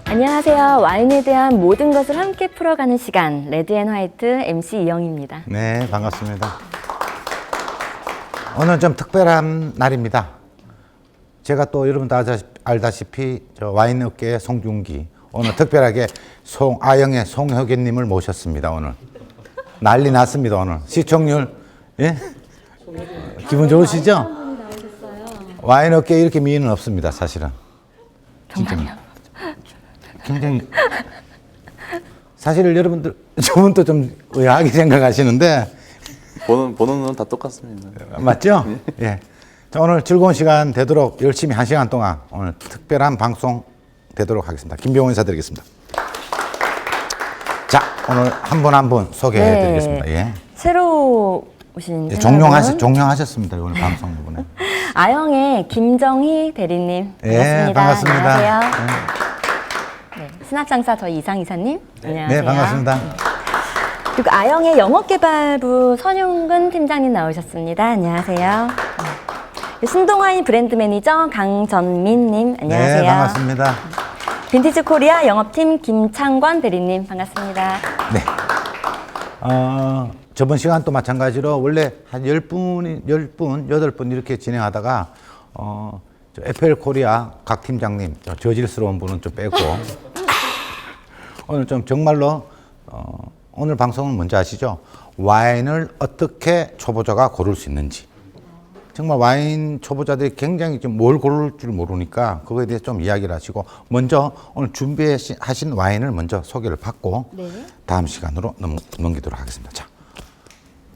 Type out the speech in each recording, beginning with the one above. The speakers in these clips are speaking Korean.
안녕하세요. 와인에 대한 모든 것을 함께 풀어가는 시간, 레드앤화이트 MC 이영입니다. 네, 반갑습니다. 오늘 좀 특별한 날입니다. 제가 또 여러분 다 알다시피 저 와인 업계의 송중기, 오늘 특별하게 아영의 송혁애님을 모셨습니다. 오늘 난리 났습니다. 오늘 시청률, 예? 기분 좋으시죠? 와인 업계에 이렇게 미인은 없습니다. 사실은. 정말요? 굉장히 사실 여러분들 저분도 좀 의아하게 생각하시는데 보는 눈은 다 똑같습니다. 맞죠? 예. 자, 오늘 즐거운 시간 되도록 열심히 1시간 동안 오늘 특별한 방송 되도록 하겠습니다. 김병호 인사드리겠습니다. 자, 오늘 한 분 한 분 소개해 드리겠습니다. 예. 새로 오신 예, 종영하셨습니다. 오늘 방송 부분에. 아영의 김정희 대리님 반갑습니다. 예, 반갑습니다. 안녕하세요. 네, 신합장사 저희 이상 이사님 안녕하세요. 네, 반갑습니다. 그리고 아영의 영업개발부 선용근 팀장님 나오셨습니다. 안녕하세요. 신동와인 브랜드 매니저 강전민님 안녕하세요. 네, 반갑습니다. 빈티지 코리아 영업팀 김창권 대리님 반갑습니다. 네. 저번 시간도 마찬가지로 원래 한 10분, 8분 이렇게 진행하다가 저 FL 코리아 각 팀장님, 저질스러운 분은 좀 빼고 오늘 좀 정말로 오늘 방송은 뭔지 아시죠? 와인을 어떻게 초보자가 고를 수 있는지. 정말 와인 초보자들이 굉장히 좀 뭘 고를 줄 모르니까 그거에 대해서 좀 이야기를 하시고 먼저 오늘 준비하신 와인을 먼저 소개를 받고 네. 다음 시간으로 넘기도록 하겠습니다. 자,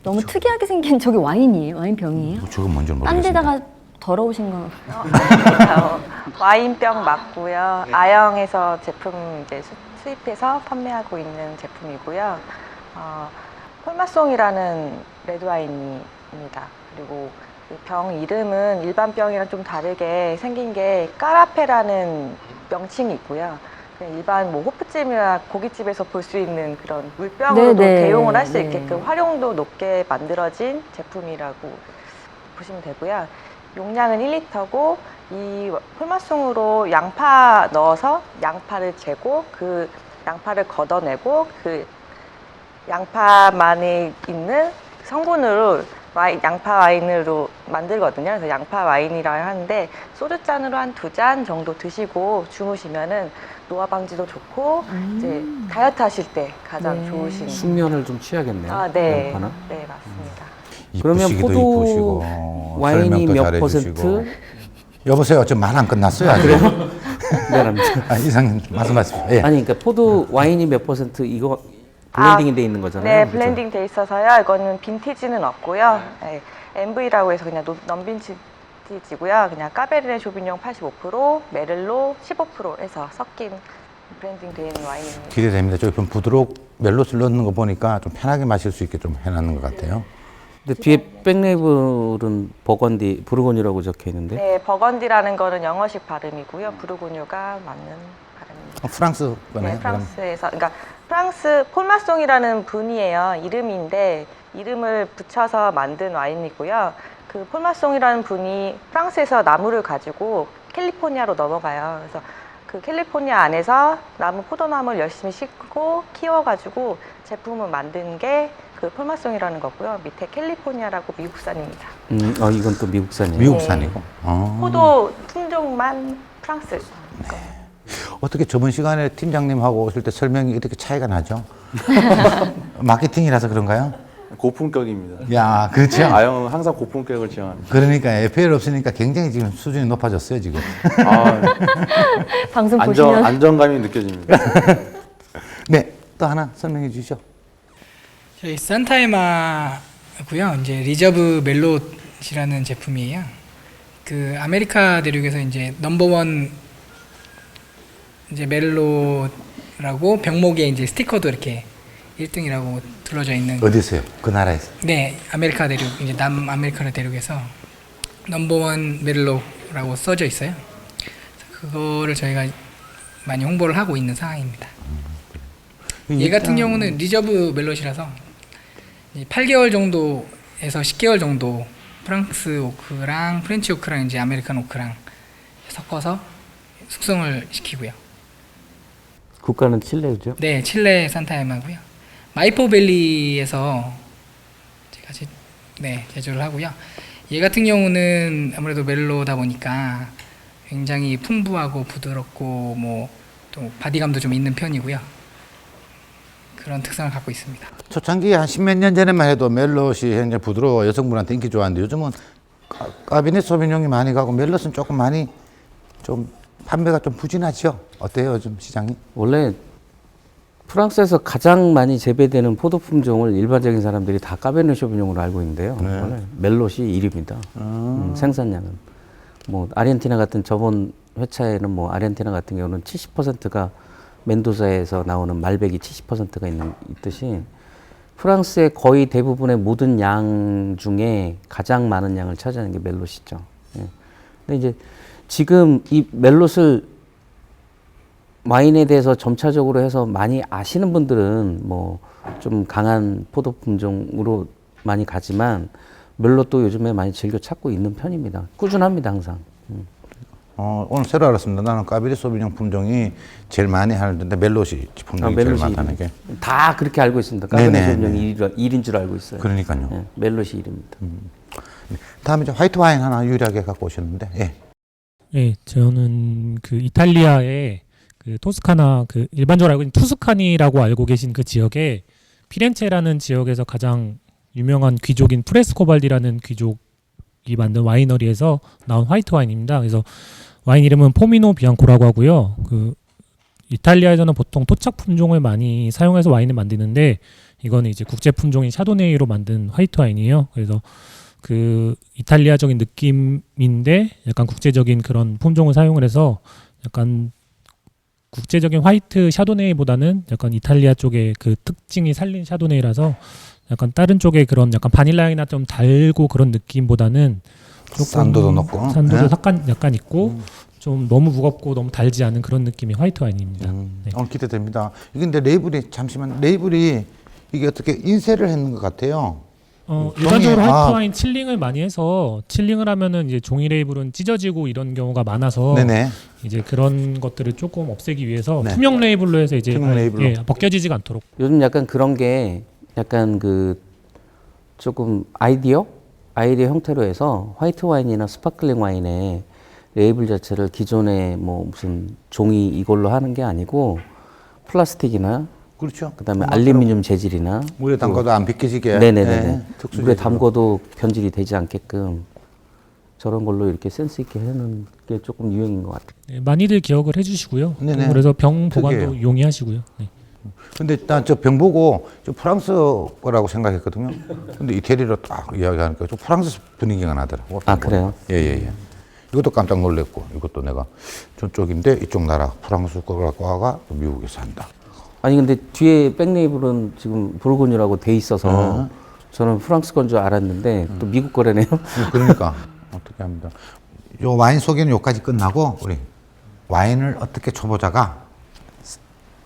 너무 특이하게 생긴 저기 와인이에요? 와인병이에요? 저건 뭔지 딴 모르겠습니다. 데다가 더러우신 거. 와인병 맞고요. 아영에서 제품 이제 수입해서 판매하고 있는 제품이고요. 폴마송이라는 레드와인입니다. 그리고 이 병 이름은 일반 병이랑 좀 다르게 생긴 게 까라페라는 명칭이 있고요. 일반 뭐 호프집이나 고깃집에서 볼 수 있는 그런 물병으로도 네네. 대용을 할 수 네. 있게끔 활용도 높게 만들어진 제품이라고 보시면 되고요. 용량은 1리터고 이 폴마송으로 양파 넣어서 양파를 재고 그 양파를 걷어내고 그 양파만에 있는 성분으로 양파 와인으로 만들거든요. 그래서 양파 와인이라고 하는데 소주잔으로 한 2잔 정도 드시고 주무시면은 노화 방지도 좋고 이제 다이어트 하실 때 가장 네. 좋으신. 숙면을 좀 취하겠네요. 네. 양파는. 네, 맞습니다. 그러면 이쁘시기도 포도 이쁘시고, 와인이 설명도 몇 잘해주시고. 퍼센트? 여보세요. 저 말 안 끝났어요. 아직. 미안합니다. 이상님 말씀하십시오. 예. 아니 그러니까 포도 와인이 몇 퍼센트 이거 블렌딩이 돼 있는 거잖아요. 네, 그죠? 블렌딩 돼 있어서요. 이거는 빈티지는 없고요. 네, MV라고 해서 그냥 넘빈티지고요. 그냥 까베르네 쇼비뇽 85%, 메를로 15% 해서 섞인 블렌딩 되어 있는 와인입니다. 기대됩니다. 저기 좀 부드럽고 멜로스를 넣는 거 보니까 좀 편하게 마실 수 있게 좀 해놨는 것 같아요. 근데 뒤에 백레이블은 버건디, 부르고뉴라고 적혀 있는데. 네, 버건디라는 거는 영어식 발음이고요. 부르고뉴가 맞는 발음입니다. 프랑스 거네요. 네, 프랑스에서, 그러니까 프랑스 폴마송이라는 분이에요. 이름인데 이름을 붙여서 만든 와인이고요. 그 폴마송이라는 분이 프랑스에서 나무를 가지고 캘리포니아로 넘어가요. 그래서 그 캘리포니아 안에서 포도나무를 열심히 심고 키워가지고 제품을 만든 게 그 폴마송이라는 거고요. 밑에 캘리포니아라고 미국산입니다. 이건 또 미국산이에요. 미국산이고. 포도 품종만 프랑스. 어떻게 저번 시간에 팀장님하고 오실 때 설명이 이렇게 차이가 나죠? 마케팅이라서 그런가요? 고품격입니다. 야, 그렇죠. 아영은 항상 고품격을 지향합니다. 그러니까 FL 없으니까 굉장히 지금 수준이 높아졌어요, 지금. 방송 보시면 안정감이 느껴집니다. 네, 또 하나 설명해 주시죠. 저희 산타에마고요. 이제 리저브 멜롯이라는 제품이에요. 그 아메리카 대륙에서 이제 넘버원 이제 멜롯라고 병목에 이제 스티커도 이렇게 1등이라고 둘러져 있는. 어디서요? 그 나라에서? 네, 아메리카 대륙 이제 남아메리카 대륙에서 넘버원 멜롯라고 써져 있어요. 그거를 저희가 많이 홍보를 하고 있는 상황입니다. 얘 같은 경우는 리저브 멜롯이라서 8개월 정도에서 10개월 정도 프랑스 오크랑 프렌치 오크랑 이제 아메리칸 오크랑 섞어서 숙성을 시키고요. 국가는 칠레죠. 네, 칠레 산타에마고요. 마이포밸리에서 제가 제조를 하고요. 얘 같은 경우는 아무래도 멜로다 보니까 굉장히 풍부하고 부드럽고 뭐 또 바디감도 좀 있는 편이고요. 그런 특성을 갖고 있습니다. 초창기 한 10몇 년 전에만 해도 멜롯이 굉장히 부드러워 여성분한테 인기 좋았는데 요즘은 까비넷 소비뇽이 많이 가고 멜롯은 조금 많이 좀 판매가 좀 부진하죠. 어때요 요즘 시장이? 원래 프랑스에서 가장 많이 재배되는 포도 품종을 일반적인 사람들이 다 까베르네 쇼비뇽으로 알고 있는데요. 원래 멜롯이 1위입니다. 생산량은. 뭐 아르헨티나 같은 저번 회차에는 뭐 아르헨티나 같은 경우는 70%가 멘도사에서 나오는 말백이 70%가 있듯이 프랑스의 거의 대부분의 모든 양 중에 가장 많은 양을 차지하는 게 멜롯이죠. 예. 근데 이제 지금 이 멜롯을 와인에 대해서 점차적으로 해서 많이 아시는 분들은 뭐 좀 강한 포도 품종으로 많이 가지만 멜롯도 요즘에 많이 즐겨 찾고 있는 편입니다. 꾸준합니다, 항상. 오늘 새로 알았습니다. 나는 까비리 소비뇽 품종이 제일 많이 하는데 멜롯이 품종이 제일 많다는 게. 다 그렇게 알고 있습니다. 까베르네 소비뇽이 1인 줄 알고 있어요. 그러니까요. 예, 멜롯이 1입니다. 다음에 이제 화이트 와인 하나 유일하게 갖고 오셨는데. 예. 네, 저는 그 이탈리아의 그 토스카나 그 일반적으로 알고 있는 투스카니라고 알고 계신 그 지역에 피렌체라는 지역에서 가장 유명한 귀족인 프레스코발디라는 귀족이 만든 와이너리에서 나온 화이트 와인입니다. 그래서 와인 이름은 포미노 비앙코라고 하고요. 그 이탈리아에서는 보통 토착 품종을 많이 사용해서 와인을 만드는데 이거는 이제 국제 품종인 샤도네이로 만든 화이트 와인이에요. 그래서 그 이탈리아적인 느낌인데 약간 국제적인 그런 품종을 사용을 해서 약간 국제적인 화이트 샤도네이보다는 약간 이탈리아 쪽의 그 특징이 살린 샤도네이라서 약간 다른 쪽의 그런 약간 바닐라 향이나 좀 달고 그런 느낌보다는 조금 산도도 높고 산도도 네? 약간 있고 좀 너무 무겁고 너무 달지 않은 그런 느낌의 화이트 와인입니다. 네. 오늘 기대됩니다. 이게 근데 레이블이 이게 어떻게 인쇄를 했는 것 같아요. 일반적으로 화이트 아. 와인 칠링을 많이 해서 칠링을 하면은 이제 종이 레이블은 찢어지고 이런 경우가 많아서 네네. 이제 그런 것들을 조금 없애기 위해서 네. 투명 레이블로 해서 이제 투명 레이블로. 예, 벗겨지지가 않도록. 요즘 약간 그런 게 약간 그 조금 아이디어 형태로 해서 화이트 와인이나 스파클링 와인의 레이블 자체를 기존의 뭐 무슨 종이 이걸로 하는 게 아니고 플라스틱이나 그렇죠. 그다음에 알루미늄 재질이나 물에 담가도 안 비켜지게. 네네네. 특수 물에 재질로. 담궈도 변질이 되지 않게끔 저런 걸로 이렇게 센스 있게 해놓은 게 조금 유행인 것 같아요. 네, 많이들 기억을 해주시고요. 네네. 또 그래서 병 보관도 특이해요. 용이하시고요. 네. 근데 난 저 병 보고 저 프랑스 거라고 생각했거든요. 근데 이태리로 딱 이야기하니까 좀 프랑스 분위기가 나더라고. 아, 그래요? 예예예. 이것도 깜짝 놀랐고 이것도 내가 저쪽인데 이쪽 나라 프랑스 거가 미국에서 한다. 아니 근데 뒤에 백레이블은 지금 부르고뉴라고 돼 있어서 저는 프랑스 건 줄 알았는데 또 미국 거래네요. 그러니까 어떻게 합니다. 요 와인 소개는 여기까지 끝나고 우리 와인을 어떻게 초보자가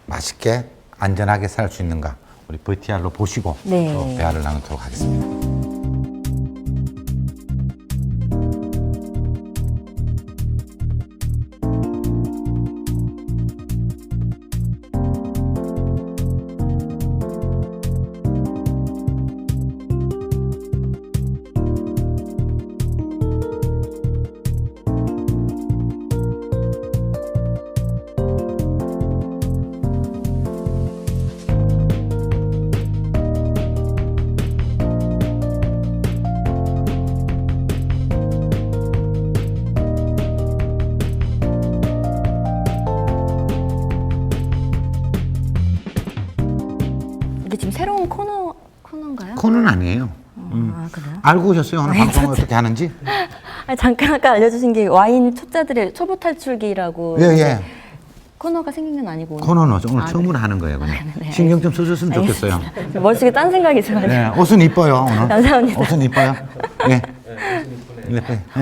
맛있게 안전하게 살 수 있는가 우리 VTR로 보시고 네. 또 대화를 나누도록 하겠습니다. 이게 지금 새로운 코너인가요? 코는 아니에요. 아, 그래요? 알고 오셨어요? 오늘 방송을 어떻게 하는지? 아니, 잠깐 아까 알려주신 게 와인 초짜들의 초보 탈출기라고 예. 코너가 생긴 건 아니고 코너는 오늘 처음으로 하는 거예요. 그냥. 네, 신경 좀 써줬으면 좋겠어요. 알겠습니다. 머릿속에 딴 생각이 있어가지고 네, 옷은 이뻐요 오늘. 감사합니다. 옷은 이뻐요. 예.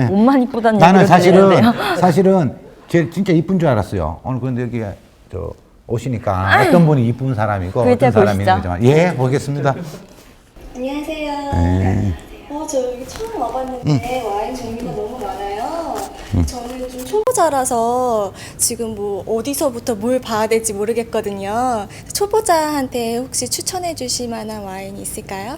옷만 이쁘다는 나는 얘기를 들리는데요. 사실은 제일 진짜 이쁜 줄 알았어요. 오늘 근데 여기 저 오시니까 어떤 분이 이쁜 사람이고 글자 어떤 사람이 보시죠. 있는지 예 보겠습니다. 안녕하세요. 네. 저 여기 처음 와봤는데 와인 종류가 너무 많아요. 저는 좀 초보자라서 지금 뭐 어디서부터 뭘 봐야 될지 모르겠거든요. 초보자한테 혹시 추천해 주실 만한 와인이 있을까요?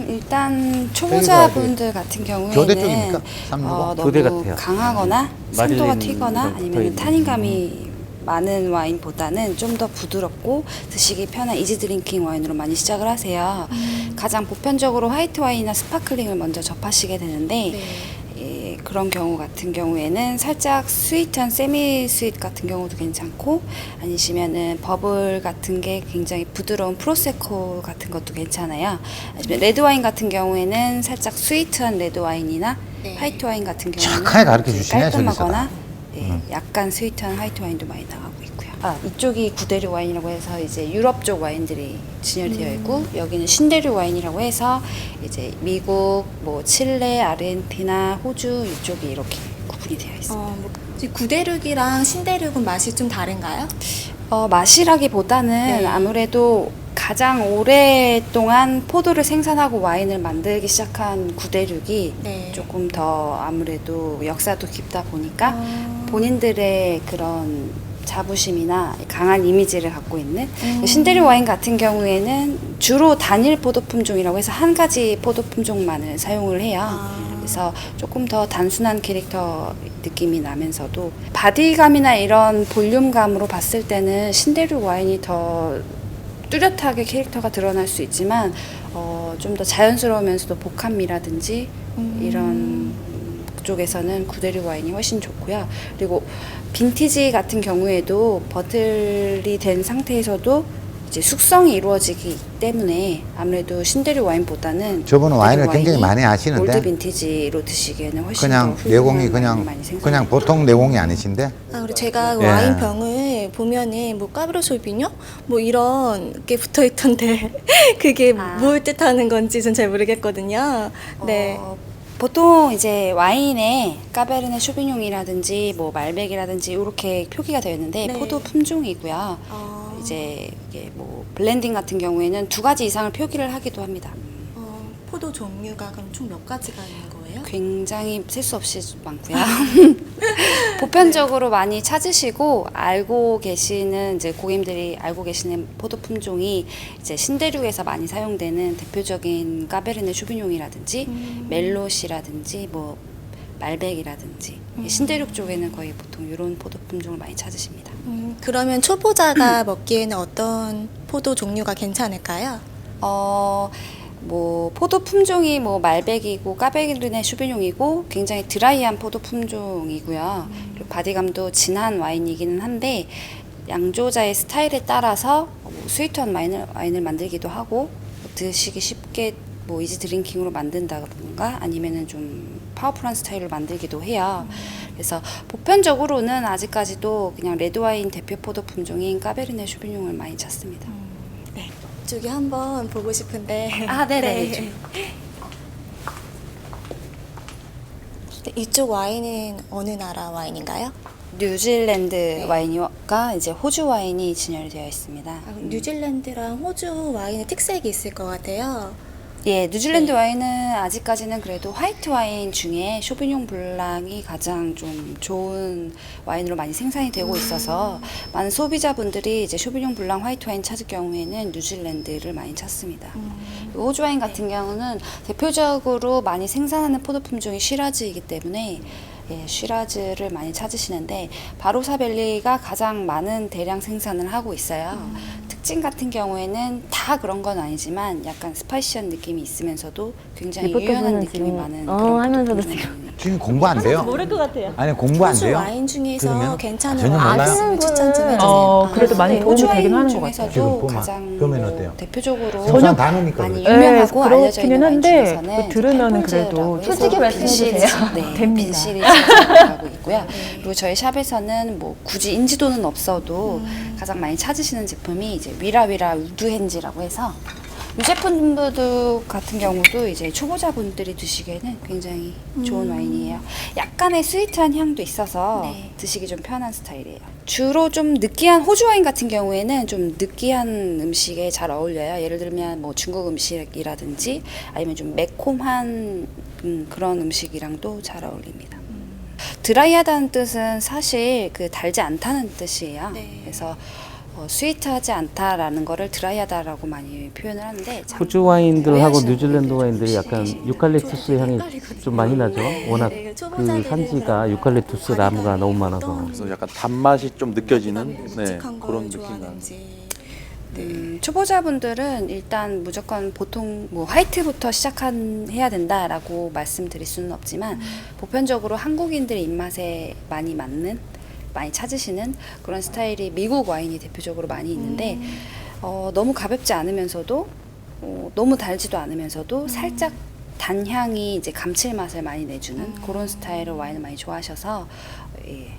일단 초보자분들 같은 경우에는 교대 쪽입니까? 삼루가? 너무 교대 같아요. 강하거나 산도가 마릴린 튀거나 붙어 아니면 있는. 탄닌감이 많은 와인보다는 좀 더 부드럽고 드시기 편한 이지 드링킹 와인으로 많이 시작을 하세요. 가장 보편적으로 화이트 와인이나 스파클링을 먼저 접하시게 되는데 그런 경우 같은 경우에는 살짝 스위트한 세미 스윗 같은 경우도 괜찮고 아니시면은 버블 같은 게 굉장히 부드러운 프로세코 같은 것도 괜찮아요. 아니면 레드 와인 같은 경우에는 살짝 스위트한 레드 와인이나 화이트 와인 같은 경우는 착하게 가르쳐 주시네, 깔끔하거나 약간 스위트한 화이트 와인도 많이 나가고 있고요. 이쪽이 구대류 와인이라고 해서 이제 유럽 쪽 와인들이 진열되어 있고 여기는 신대류 와인이라고 해서 이제 미국, 뭐 칠레, 아르헨티나, 호주 이쪽이 이렇게 구분이 되어 있습니다. 구대륙이랑 신대륙은 맛이 좀 다른가요? 맛이라기보다는 아무래도 가장 오랫동안 포도를 생산하고 와인을 만들기 시작한 구대륙이 조금 더 아무래도 역사도 깊다 보니까 본인들의 그런 자부심이나 강한 이미지를 갖고 있는 신대륙 와인 같은 경우에는 주로 단일 포도 품종이라고 해서 한 가지 포도 품종만을 사용을 해요. 그래서 조금 더 단순한 캐릭터 느낌이 나면서도 바디감이나 이런 볼륨감으로 봤을 때는 신대륙 와인이 더 뚜렷하게 캐릭터가 드러날 수 있지만 좀 더 자연스러우면서도 복합미라든지 이런 쪽에서는 구대륙 와인이 훨씬 좋고요. 그리고 빈티지 같은 경우에도 버틀이 된 상태에서도 이제 숙성이 이루어지기 때문에 아무래도 신대륙 와인보다는 저분은 와인을 구대륙 굉장히 와인이 많이 아시는데 올드 빈티지로 드시기에는 훨씬 그냥 더 내공이 훌륭한 와인을 그냥 많이 생산해요. 그냥 보통 내공이 아니신데 그리고 제가 예. 와인병을 보면은 뭐 까브르 소비뇨 뭐 이런 게 붙어 있던데 그게 뭘 뜻하는 건지 전 잘 모르겠거든요. 네. 보통 이제 와인에 까베르네 쇼비뇽이라든지 뭐 말백이라든지 이렇게 표기가 되어 있는데 포도 품종이고요. 이제 이게 뭐 블렌딩 같은 경우에는 2가지 이상을 표기를 하기도 합니다. 포도 종류가 그럼 총 몇 가지가 있는 거예요? 굉장히 셀 수 없이 많고요. 보편적으로 많이 찾으시고 알고 계시는 이제 고객님들이 알고 계시는 포도 품종이 이제 신대륙에서 많이 사용되는 대표적인 까베르네 쇼비뇽이라든지 멜롯이라든지 뭐 말백이라든지 신대륙 쪽에는 거의 보통 이런 포도 품종을 많이 찾으십니다. 그러면 초보자가 먹기에는 어떤 포도 종류가 괜찮을까요? 뭐 포도 품종이 뭐 말백이고 까베르네 쇼비뇽이고 굉장히 드라이한 포도 품종이고요. 그리고 바디감도 진한 와인이기는 한데 양조자의 스타일에 따라서 뭐 스위트한 와인을 만들기도 하고 드시기 쉽게 뭐 이지 드링킹으로 만든다던가 아니면은 좀 파워풀한 스타일로 만들기도 해요. 그래서 보편적으로는 아직까지도 그냥 레드와인 대표 포도 품종인 까베르네 쇼비뇽을 많이 찾습니다. 이쪽에 한번 보고 싶은데. 네네. 이쪽 와인은 어느 나라 와인인가요? 뉴질랜드 와인과 이제 호주 와인이 진열되어 있습니다. 뉴질랜드랑 호주 와인의 특색이 있을 것 같아요. 예, 뉴질랜드 와인은 아직까지는 그래도 화이트 와인 중에 쇼비뇽 블랑이 가장 좀 좋은 와인으로 많이 생산이 되고 있어서 많은 소비자분들이 이제 쇼비뇽 블랑 화이트 와인 찾을 경우에는 뉴질랜드를 많이 찾습니다. 호주 와인 같은 경우는 대표적으로 많이 생산하는 포도 품종이 쉬라즈이기 때문에 쉬라즈를 많이 찾으시는데 바로사밸리가 가장 많은 대량 생산을 하고 있어요. 특징 같은 경우에는 다 그런 건 아니지만 약간 스파이시한 느낌이 있으면서도 굉장히 리포터 유연한 분은 느낌이 지금 많은 하면서도 포도 지금 품종이에요. 지금 공부 안 돼요? 모를 것 같아요. 아니 공부 안 호주 돼요? 와인 중에서 그러면? 괜찮은 전혀 와인 몰라요? 있으면 추천 좀 해주세요. 그래도 많이 도움이 호주 되긴 와인 하는 것 같아요. 지금 중에서도 보면 가장 보면 뭐 어때요? 대표적으로 생산 다르니까 많이 그렇죠. 유명하고 알려져 있는 그렇기는 와인 한데 중에서는 그 들으면은 펜폴즈라고 그래도 해서 솔직히 말씀해 빈시리즈, 주세요. 네, 됩니다. 빈시리즈라고 있고요. 그리고 저희 샵에서는 뭐 굳이 인지도는 없어도 가장 많이 찾으시는 제품이 이제 위라위라 우드헨지라고 해서 유제품들 같은 경우도 이제 초보자분들이 드시기에는 굉장히 좋은 와인이에요. 약간의 스위트한 향도 있어서 네. 드시기 좀 편한 스타일이에요. 주로 좀 느끼한 호주 와인 같은 경우에는 좀 느끼한 음식에 잘 어울려요. 예를 들면 뭐 중국 음식이라든지 아니면 좀 매콤한 그런 음식이랑도 잘 어울립니다. 드라이하다는 뜻은 사실 그 달지 않다는 뜻이에요. 네. 그래서 스위트하지 않다라는 거를 드라이하다라고 많이 표현을 하는데 호주 와인들하고 오해하시는 뉴질랜드 분들이 와인들이 좀 약간 계시네요. 유칼립투스 향이 좀 많이 나죠. 워낙 네, 그 초보자들은 산지가 그러면 유칼립투스 나무가 너무 많아서. 그래서 약간 단맛이 좀 느껴지는 네, 묵직한 걸 그런 느낌이 나요. 좋아하는지. 초보자분들은 일단 무조건 보통 뭐 화이트부터 시작해야 된다라고 말씀드릴 수는 없지만 보편적으로 한국인들의 입맛에 많이 맞는 많이 찾으시는 그런 스타일이 미국 와인이 대표적으로 많이 있는데 너무 가볍지 않으면서도 너무 달지도 않으면서도 살짝 단향이 이제 감칠맛을 많이 내주는 그런 스타일의 와인을 많이 좋아하셔서 예,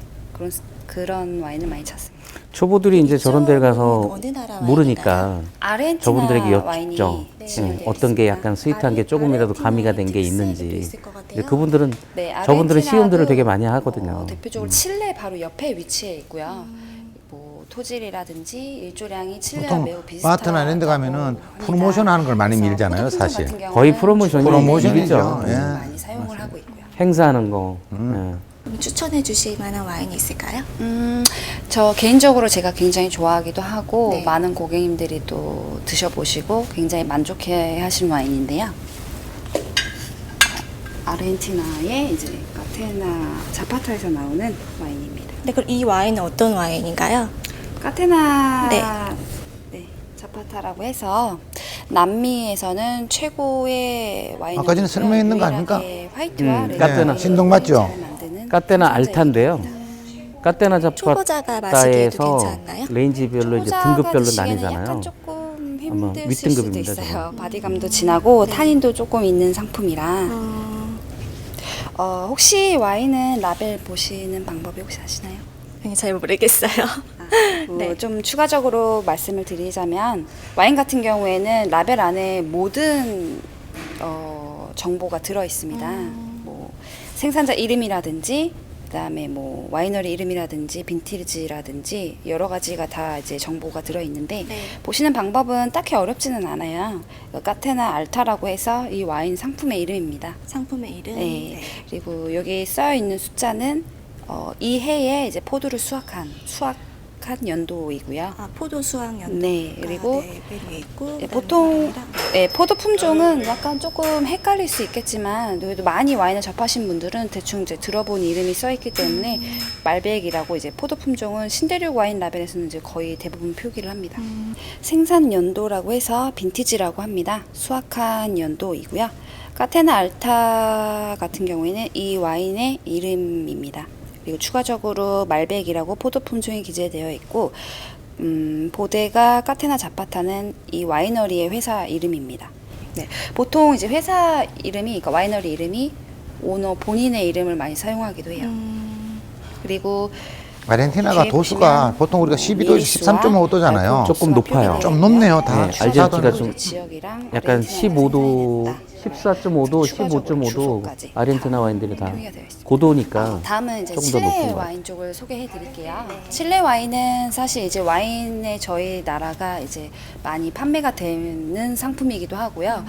그런 와인을 많이 찾습니다. 초보들이 이제 저런 데를 가서 어느 나라 모르니까 아르헨티나 저분들에게 와인이 여쭙죠. 진행되어 어떤 게 있습니다. 약간 스윗한 게 조금이라도 가미가 된 게 아르헨티나의 있는지. 특색도 있을 것 같아요. 이제 그분들은 네, 저분들은 시음들을 아르헨티나도, 되게 많이 하거든요. 대표적으로 칠레 바로 옆에 위치해 있고요. 뭐 토질이라든지 일조량이 칠레와 보통 매우 비슷하다고 마트나 이런 데 가면은 합니다. 프로모션 하는 걸 많이 그래서 밀잖아요, 포도품종 사실. 같은 경우는 거의 프로모션이 프로모션이죠. 일이죠. 예. 많이 사용을 하고 있고요. 행사하는 거. 그럼 추천해 주실 만한 와인이 있을까요? 저 개인적으로 제가 굉장히 좋아하기도 하고 네. 많은 고객님들이 또 드셔보시고 굉장히 만족해 하신 와인인데요. 아르헨티나의 이제 카테나 자파타에서 나오는 와인입니다. 네, 그럼 이 와인은 어떤 와인인가요? 카테나 네. 네, 자파타라고 해서 남미에서는 최고의 와인. 아까 전에 설명했는 거 아닙니까? 화이트와 레드 까테나. 와인을 신동 맞죠? 잘 만드는 까테나 생산자입니다. 알타인데요. 까테나 초보자가 마시기에도 자파타에서 괜찮나요? 레인지별로 이제 초보자가 등급별로 드시기에는 나뉘잖아요. 약간 조금 아마 힘드실 수도 윗등급입니다, 있어요. 바디감도 진하고 타닌도 조금 있는 상품이라. 혹시 와인은 라벨 보시는 방법이 혹시 아시나요? 잘 모르겠어요. 네. 좀 추가적으로 말씀을 드리자면 와인 같은 경우에는 라벨 안에 모든 정보가 들어 있습니다. 뭐 생산자 이름이라든지 그다음에 뭐 와이너리 이름이라든지 빈티지라든지 여러 가지가 다 이제 정보가 들어 있는데 네. 보시는 방법은 딱히 어렵지는 않아요. 까테나 알타라고 해서 이 와인 상품의 이름입니다. 상품의 이름. 네. 그리고 여기 써 있는 숫자는 이 해에 이제 포도를 수확한 연도이고요. 아, 포도 수확 연도. 네, 그리고 위에 있고 네, 그다음에 보통 와인이랑. 포도 품종은 약간 조금 헷갈릴 수 있겠지만 그래도 많이 와인을 접하신 분들은 대충 이제 들어본 이름이 써 있기 때문에 말백이라고 이제 포도 품종은 신대륙 와인 라벨에서는 이제 거의 대부분 표기를 합니다. 생산 연도라고 해서 빈티지라고 합니다. 수확한 연도이고요. 카테나 알타 같은 경우에는 이 와인의 이름입니다. 그리고 추가적으로 말백이라고 포도 품종이 기재되어 있고 보데가 카테나 자파타는 이 와이너리의 회사 이름입니다. 네, 보통 이제 회사 이름이 그러니까 와이너리 이름이 오너 본인의 이름을 많이 사용하기도 해요. 그리고 아르헨티나가 뒤에 도수가 보시면 보통 우리가 12도에서 이니스와 13.5도잖아요. 조금 높아요. 좀 높네요, 다. 네, 알제리티가 좀 지역이랑 약간 아르헨티나가 15도, 생산해냈다. 14.5도, 추가적으로 15.5도 주소까지 아르헨티나 와인들이 다 표기가 되어 있습니다. 고도니까 다음은 이제 조금 더 높은 칠레 것 같아요. 와인 쪽을 소개해 드릴게요. 칠레 와인은 사실 이제 와인의 저희 나라가 이제 많이 판매가 되는 상품이기도 하고요.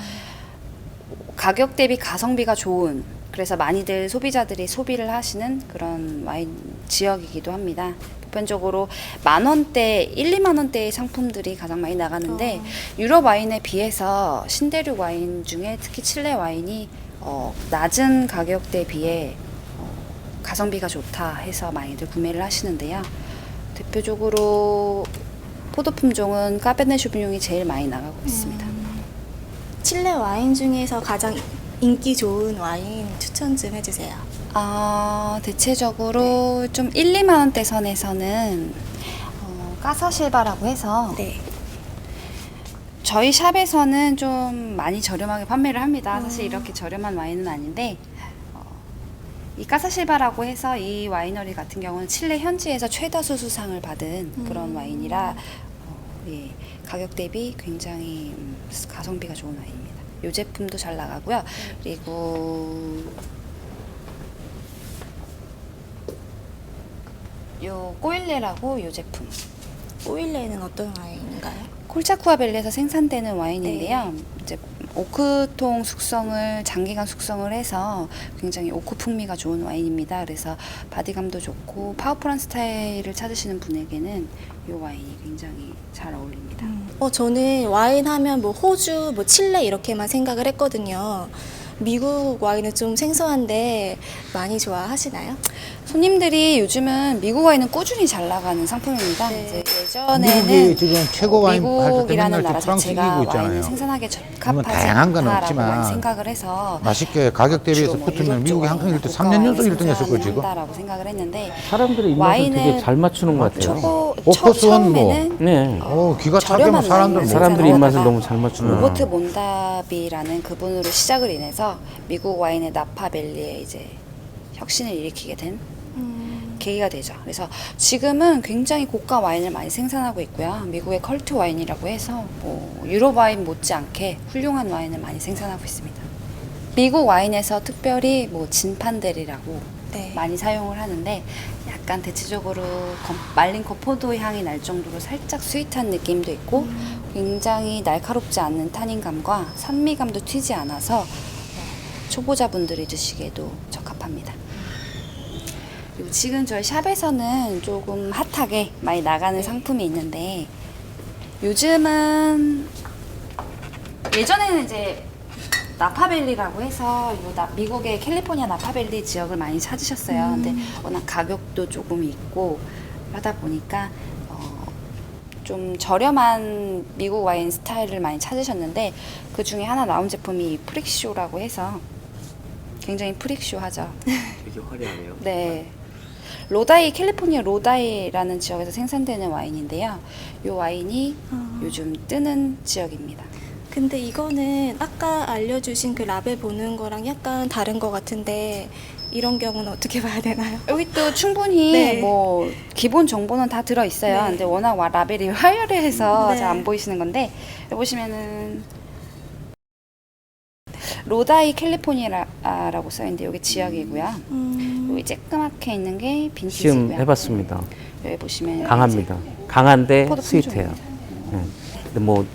가격 대비 가성비가 좋은 그래서 많이들 소비자들이 소비를 하시는 그런 와인 지역이기도 합니다. 보편적으로 10,000원대, 1, 2만 원대의 상품들이 가장 많이 나가는데 유럽 와인에 비해서 신대륙 와인 중에 특히 칠레 와인이 낮은 가격대 비해 가성비가 좋다 해서 많이들 구매를 하시는데요. 대표적으로 포도 품종은 까베네 쇼비뇽이 제일 많이 나가고 있습니다. 칠레 와인 중에서 가장 인기 좋은 와인 추천 좀 해주세요. 대체적으로 좀 1, 2만 원대 선에서는 까사실바라고 해서 네. 저희 샵에서는 좀 많이 저렴하게 판매를 합니다. 사실 이렇게 저렴한 와인은 아닌데 이 까사실바라고 해서 이 와이너리 같은 경우는 칠레 현지에서 최다 수수상을 받은 그런 와인이라 예, 가격 대비 굉장히 가성비가 좋은 와인입니다. 이 제품도 잘 나가고요. 그리고 요 꼬일레라고 요 제품. 오일레는 어떤 와인인가요? 콜차쿠아밸리에서 생산되는 와인인데요. 이제 오크통 숙성을 장기간 숙성을 해서 굉장히 오크 풍미가 좋은 와인입니다. 그래서 바디감도 좋고 파워풀한 스타일을 찾으시는 분에게는 이 와인이 굉장히 잘 어울립니다. 저는 와인 하면 뭐 호주, 뭐 칠레 이렇게만 생각을 했거든요. 미국 와인은 좀 생소한데 많이 좋아하시나요? 손님들이 요즘은 미국 와인은 꾸준히 잘 나가는 상품입니다. 네. 이제 예전에는 미국이 지금 최고 와인 할 때 미국이라는 맨날 나라 프랑스 자체가 이기고 있잖아요. 와인을 생산하기에 물론 적합하지 다양한 건 않다라고 없지만 많이 생각을 해서 맛있게 가격 대비해서 주로 뭐 붙으면 유럽 미국이 쪽 항상 와인이나 1등, 고가 3년 연속 와인을 1등 했을 걸 생산을 지금. 한다라고 생각을 했는데 사람들의 입맛을 되게 잘 맞추는 것 같아요. 오퍼스원 뭐. 처음에는 네. 기가 차게 뭐 저렴한 사람들 와인을 사람들의 생산을 입맛을 하다가 너무 잘 맞추는 것 로버트 같아요. 몬다비라는 그분으로 시작을 인해서 미국 와인의 나파밸리에 이제 혁신을 일으키게 된 계기가 되죠. 그래서 지금은 굉장히 고가 와인을 많이 생산하고 있고요. 미국의 컬트 와인이라고 해서 뭐 유럽 와인 못지않게 훌륭한 와인을 많이 생산하고 있습니다. 미국 와인에서 특별히 뭐 진판델이라고 네. 많이 사용을 하는데 약간 대체적으로 말린 거포도 향이 날 정도로 살짝 스윗한 느낌도 있고 굉장히 날카롭지 않는 타닌감과 산미감도 튀지 않아서 초보자분들이 드시기에도 적합합니다. 그리고 지금 저희 샵에서는 조금 핫하게 많이 나가는 상품이 있는데 요즘은 예전에는 이제 나파밸리라고 해서 미국의 캘리포니아 나파밸리 지역을 많이 찾으셨어요. 근데 워낙 가격도 조금 있고 하다 보니까 좀 저렴한 미국 와인 스타일을 많이 찾으셨는데 그 중에 하나 나온 제품이 프릭쇼라고 해서 굉장히 프릭쇼하죠. 되게 화려하네요. 네. 로다이, 캘리포니아 로다이라는 지역에서 생산되는 와인인데요. 이 와인이 요즘 뜨는 지역입니다. 근데 이거는 아까 알려주신 그 라벨 보는 거랑 약간 다른 것 같은데 이런 경우는 어떻게 봐야 되나요? 여기 또 충분히 네. 뭐 기본 정보는 다 들어 있어요. 네. 근데 워낙 라벨이 화려해서 네. 잘 안 보이시는 건데 여기 보시면은 로다이 캘리포니아라고 써 있는데 여기 지역이고요. 여기 쬐끄맣게 있는 게 빈티지고요. 시음 해봤습니다. 여기 보시면 강합니다. 강한데 포도 스윗해요. 품종입니다. 네. 근데 뭐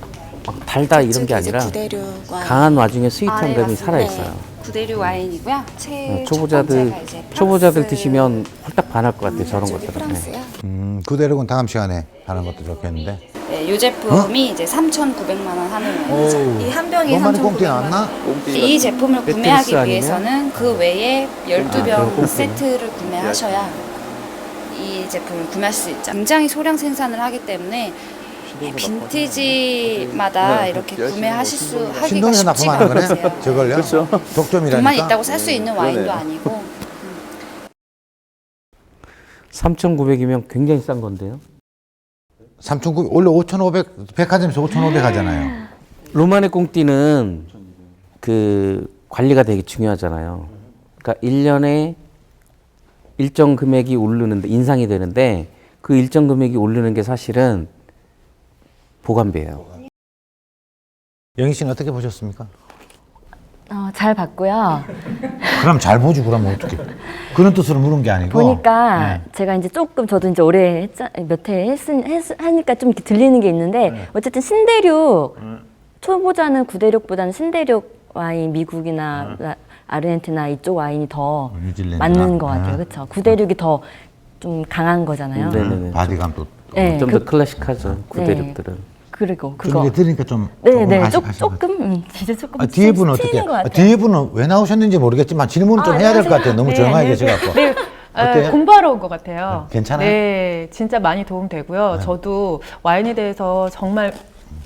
막 달다 이런 게 아니라 구대류 와인. 강한 와중에 스윗한 네, 감이 맞습니다. 살아있어요. 구대류 와인이고요. 네, 첫 번째가 이제 초보자들 프랑스 드시면 홀딱 반할 것 같아요. 저런 저기 것들은. 네. 프랑스요? 그대로는 다음 시간에 하는 것도 좋겠는데. 네, 이 제품이 이제 3,900만 원 하는 와인이죠. 이 한 병이 너무 많이 꽁띠 3,900만 원. 나왔나? 이 제품을 배틀스 구매하기 아니면? 위해서는 그 외에 12병 그럼 꽁띠. 세트를 구매하셔야 이 제품을 구매할 수 있죠. 굉장히 소량 생산을 하기 때문에 빈티지마다 네, 이렇게 열심히 구매하기가 신동에서 쉽지가 납품하는 거네? 않으세요. 저걸요? 그렇죠. 독점이라니까? 돈만 있다고 살 수 있는 와인도 그러네요. 아니고 3,900이면 굉장히 싼 건데요. 3,900, 원래 5,500, 백화점에서 5,500 하잖아요. 로마네 꽁띠는 그 관리가 되게 중요하잖아요. 그러니까 1년에 일정 금액이 오르는데 인상이 되는데 그 일정 금액이 오르는 게 사실은 보관비예요. 영희 씨는 어떻게 보셨습니까? 잘 봤고요. 그럼 잘 보지, 그러면 어떻게. 그런 뜻으로 물은 게 아니고. 보니까 네. 제가 이제 조금 저도 이제 오래 몇 회 하니까 좀 이렇게 들리는 게 있는데 네. 어쨌든 신대륙 초보자는 구대륙보다는 신대륙 와인 미국이나 아르헨티나 이쪽 와인이 더 뉴질랜드나. 맞는 것 같아요. 네. 그렇죠. 구대륙이 더 좀 강한 거잖아요. 네네네. 바디감도. 네, 좀 더 클래식하죠. 구대륙들은. 그리고 좀 그거. 이게 들으니까 좀. 네네 조금 조금 진짜 조금 뒤에 분은 어떻게? 튀는 것 같아요. 뒤에 분은 왜 나오셨는지 모르겠지만 질문을 좀 해야 될 것 같아요. 너무 조용하게 계셔갖고. 네, 어때요? 공부하러 온 것 같아요. 괜찮아요? 네, 진짜 많이 도움 되고요. 네. 저도 와인에 대해서 정말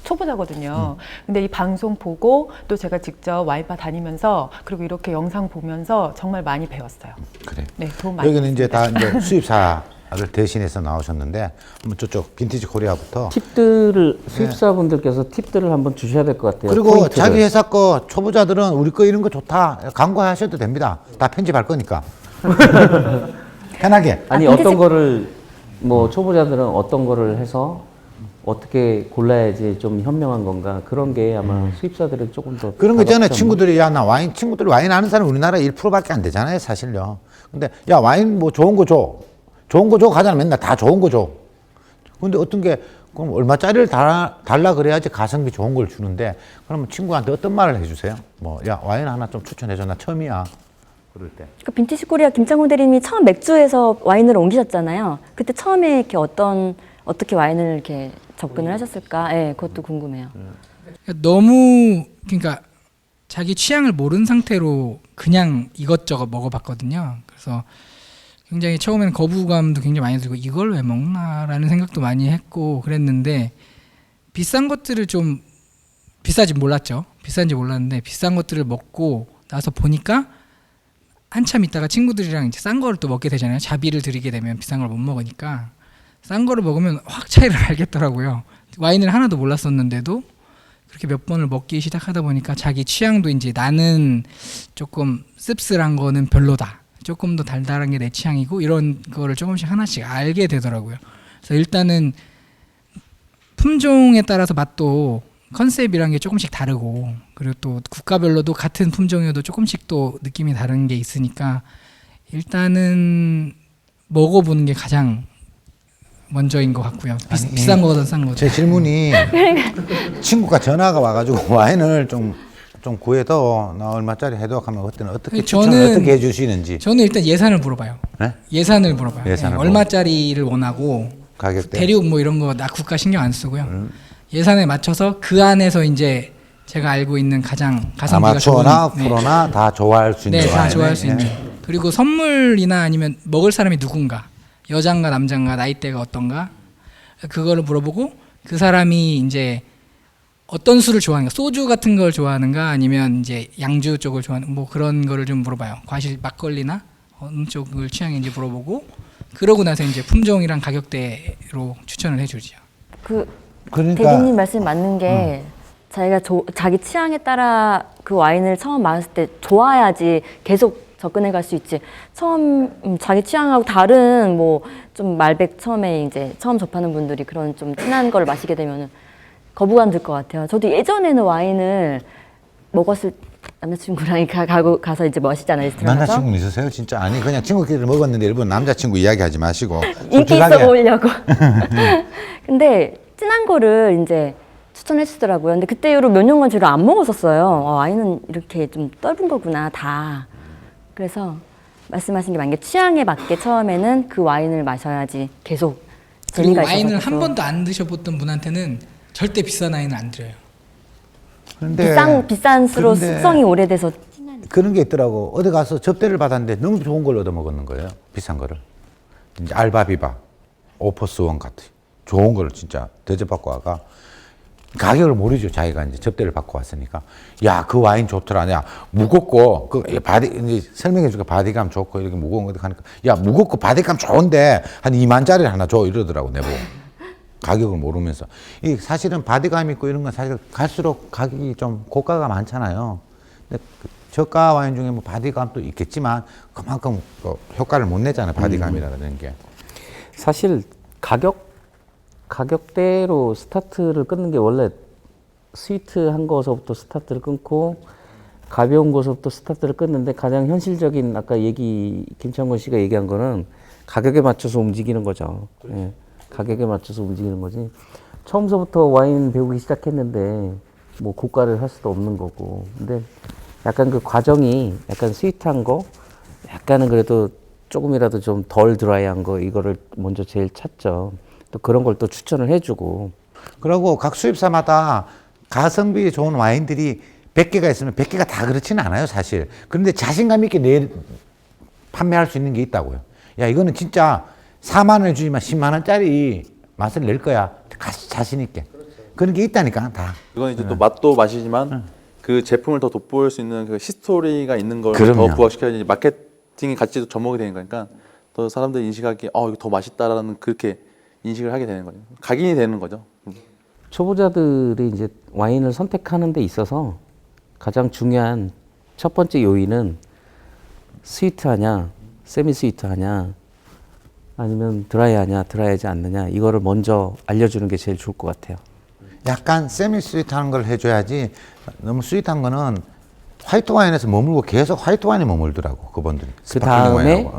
초보자거든요. 근데 이 방송 보고 또 제가 직접 와인바 다니면서 그리고 이렇게 영상 보면서 정말 많이 배웠어요. 그래. 네, 도움 많이 여기는 이제 다 이제 수입사를 대신해서 나오셨는데 한번 저쪽 빈티지 코리아부터 팁들을 수입사분들께서 팁들을 한번 주셔야 될 것 같아요. 그리고 포인트를. 자기 회사 거 초보자들은 우리 거 이런 거 좋다 광고하셔도 됩니다. 다 편집할 거니까 편하게. 아니 어떤 거를 뭐 초보자들은 어떤 거를 해서 어떻게 골라야지 좀 현명한 건가 그런 게 아마 수입사들은 조금 더 그런 거 있잖아요. 다가오지 않나? 친구들이 야 나 와인 친구들이 와인 아는 사람 우리나라 1%밖에 안 되잖아요, 사실요. 근데 야 와인 뭐 좋은 거 줘. 좋은 거 줘 가잖아. 맨날 다 좋은 거 줘. 근데 어떤 게 그럼 얼마짜리를 달라 그래야지 가성비 좋은 걸 주는데 그러면 친구한테 어떤 말을 해주세요? 뭐 야 와인 하나 좀 추천해줘. 나 처음이야. 그럴 때. 그 빈티지 코리아 김창호 대리님이 처음 맥주에서 와인을 옮기셨잖아요. 그때 처음에 이렇게 어떻게 와인을 이렇게 접근을 하셨을까? 예, 그것도 궁금해요. 너무 그러니까 자기 취향을 모르는 상태로 그냥 이것저것 먹어봤거든요. 그래서 굉장히 처음에는 거부감도 굉장히 많이 들고 이걸 왜 먹나라는 생각도 많이 했고 그랬는데 비싼 것들을 좀 비싼지 몰랐죠. 비싼지 몰랐는데 비싼 것들을 먹고 나서 보니까 한참 있다가 친구들이랑 이제 싼 거를 또 먹게 되잖아요. 자비를 들이게 되면 비싼 걸 못 먹으니까 싼 거를 먹으면 확 차이를 알겠더라고요. 와인을 하나도 몰랐었는데도 그렇게 몇 번을 먹기 시작하다 보니까 자기 취향도 이제 나는 조금 씁쓸한 거는 별로다. 조금 더 달달한 게 내 취향이고 이런 거를 조금씩 하나씩 알게 되더라고요. 그래서 일단은 품종에 따라서 맛도 컨셉이란 게 조금씩 다르고 그리고 또 국가별로도 같은 품종이어도 조금씩 또 느낌이 다른 게 있으니까 일단은 먹어보는 게 가장 먼저인 것 같고요. 비싼 거보다 싼 거죠. 제 질문이 친구가 전화가 와가지고 와인을 좀 구해도 나 얼마짜리 해도 하면 그때는 어떻게 추천을 어떻게 해주시는지. 저는 일단 예산을 물어봐요. 네? 예산을 물어봐요. 예산을 얼마짜리를 원하고 가격대. 대륙 뭐 이런 거 나 국가 신경 안 쓰고요. 예산에 맞춰서 그 안에서 이제 제가 알고 있는 가장 가성비가 좋은 아마추어나 프로나 다 좋아할 수 있는 네, 다 와인. 좋아할 수 있는. 그리고 선물이나 아니면 먹을 사람이 누군가, 여잔가 남잔가, 나이대가 어떤가 그거를 물어보고 그 사람이 이제 어떤 술을 좋아하는가, 소주 같은 걸 좋아하는가 아니면 이제 양주 쪽을 좋아하는 뭐 그런 거를 좀 물어봐요. 과실 막걸리나 어느 쪽을 취향인지 물어보고 그러고 나서 이제 품종이랑 가격대로 추천을 해주죠. 그러니까 대리님 말씀 맞는 게 자기가 자기 취향에 따라 그 와인을 처음 마셨을 때 좋아야지 계속 접근해 갈 수 있지. 처음 자기 취향하고 다른 뭐 좀 말백 처음에 이제 처음 접하는 분들이 그런 좀 진한 걸 마시게 되면은 거부감 들 것 같아요. 저도 예전에는 와인을 먹었을 남자친구랑 가서 이제 마시잖아요. 레스토랑 가서. 남자친구 있으세요? 진짜 아니 그냥 친구끼리 먹었는데 일본 남자친구 이야기하지 마시고 인기 있어 보이려고. 근데 진한 거를 이제 추천해 주더라고요. 근데 그때 이후로 몇 년간 제가 안 먹었었어요. 와인은 이렇게 좀 떫은 거구나 다. 그래서 말씀하신 게 맞는 게 취향에 맞게 처음에는 그 와인을 마셔야지 계속 그리고 재미가 와인을 있어서 한 번도 안 드셔봤던 분한테는 절대 비싼 와인을 안 드려요. 그런데 비싼수록 그런데 숙성이 오래돼서 그런 게 있더라고. 어디 가서 접대를 받았는데 너무 좋은 걸 얻어 먹었는 거예요. 비싼 거를. 이제 알바비바, 오퍼스원 같은 좋은 거를 진짜 대접받고 와가 가격을 모르죠. 자기가 이제 접대를 받고 왔으니까. 야, 그 와인 좋더라. 야, 무겁고, 이제 설명해주니까 바디감 좋고, 이렇게 무거운 거 하니까, 야, 무겁고 바디감 좋은데, 한 2만짜리 하나 줘. 이러더라고, 내보고. 가격을 모르면서. 이 사실은 바디감 있고 이런 건 사실 갈수록 가격이 좀 고가가 많잖아요. 근데 저가 와인 중에 뭐 바디감도 있겠지만, 그만큼 효과를 못 내잖아요. 바디감이라는 게. 사실 가격대로 스타트를 끊는 게 원래 스위트한 거서부터 스타트를 끊고 가벼운 거서부터 스타트를 끊는데 가장 현실적인 아까 김창곤 씨가 얘기한 거는 가격에 맞춰서 움직이는 거죠. 예, 가격에 맞춰서 움직이는 거지. 처음서부터 와인 배우기 시작했는데 뭐 고가를 할 수도 없는 거고. 근데 약간 그 과정이 약간 스위트한 거, 약간은 그래도 조금이라도 좀 덜 드라이한 거 이거를 먼저 제일 찾죠. 또 그런 걸 또 추천을 해주고. 그리고 각 수입사마다 가성비 좋은 와인들이 100개가 있으면 100개가 다 그렇지는 않아요, 사실. 그런데 자신감 있게 판매할 수 있는 게 있다고요. 야, 이거는 진짜 4만 원을 주지만 10만 원짜리 맛을 낼 거야. 자신 있게. 그런 게 있다니까, 다. 이건 이제 또 맛도 맛이지만 그 제품을 더 돋보일 수 있는 그 히스토리가 있는 걸 그럼요. 더 부각시켜야지 마케팅의 가치도 접목이 되는 거니까 더 사람들이 인식하기에 이거 더 맛있다라는 그렇게 인식을 하게 되는 거죠. 각인이 되는 거죠. 초보자들이 이제 와인을 선택하는 데 있어서 가장 중요한 첫 번째 요인은 스위트하냐, 세미 스위트하냐, 아니면 드라이하냐, 드라이하지 않느냐 이거를 먼저 알려주는 게 제일 좋을 것 같아요. 약간 세미 스윗한 걸 해줘야지 너무 스윗한 거는 화이트 와인에서 머물고 계속 화이트 와인에 머물더라고 그분들이. 그 다음에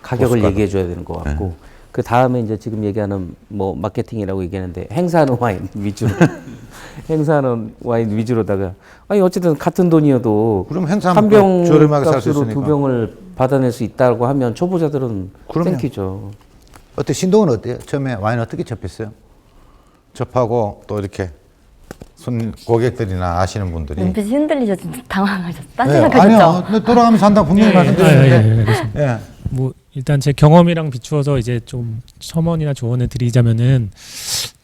가격을 고스가도. 얘기해 줘야 되는 것 같고 그 다음에 이제 지금 얘기하는 뭐 마케팅이라고 얘기하는데 행사하는 와인 위주로 행사하는 와인 위주로다가 아니 어쨌든 같은 돈이어도 그럼 행사하면 한 병 저렴하게 살 수 값으로 있으니까. 2병을 받아낼 수 있다고 하면 초보자들은 그럼요. 땡큐죠. 어때 신동은 어때요? 처음에 와인 어떻게 접했어요? 접하고 또 이렇게 손 고객들이나 아시는 분들이 눈빛이 흔들리셔 진짜 당황하셨어. 딴 네, 생각하셨죠? 아니요. 근데 돌아가면서 한다고 분명히 말씀드렸는데 예. 뭐 일단 제 경험이랑 비추어서 이제 좀 첨언이나 조언을 드리자면은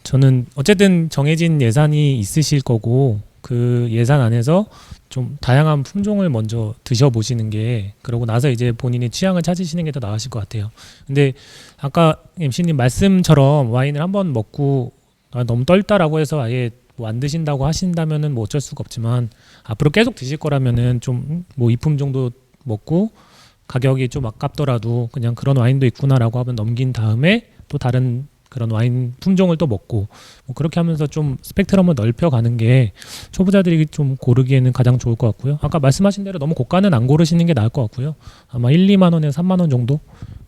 저는 어쨌든 정해진 예산이 있으실 거고 그 예산 안에서 좀 다양한 품종을 먼저 드셔보시는 게 그러고 나서 이제 본인의 취향을 찾으시는 게 더 나으실 것 같아요. 근데 아까 MC님 말씀처럼 와인을 한번 먹고 너무 떨다라고 해서 아예 뭐 안 드신다고 하신다면은 뭐 어쩔 수가 없지만 앞으로 계속 드실 거라면은 좀 뭐 2품 정도 먹고 가격이 좀 아깝더라도 그냥 그런 와인도 있구나라고 하면 넘긴 다음에 또 다른 그런 와인 품종을 또 먹고 뭐 그렇게 하면서 좀 스펙트럼을 넓혀가는 게 초보자들이 좀 고르기에는 가장 좋을 것 같고요. 아까 말씀하신 대로 너무 고가는 안 고르시는 게 나을 것 같고요. 아마 1, 2만 원에서 3만 원 정도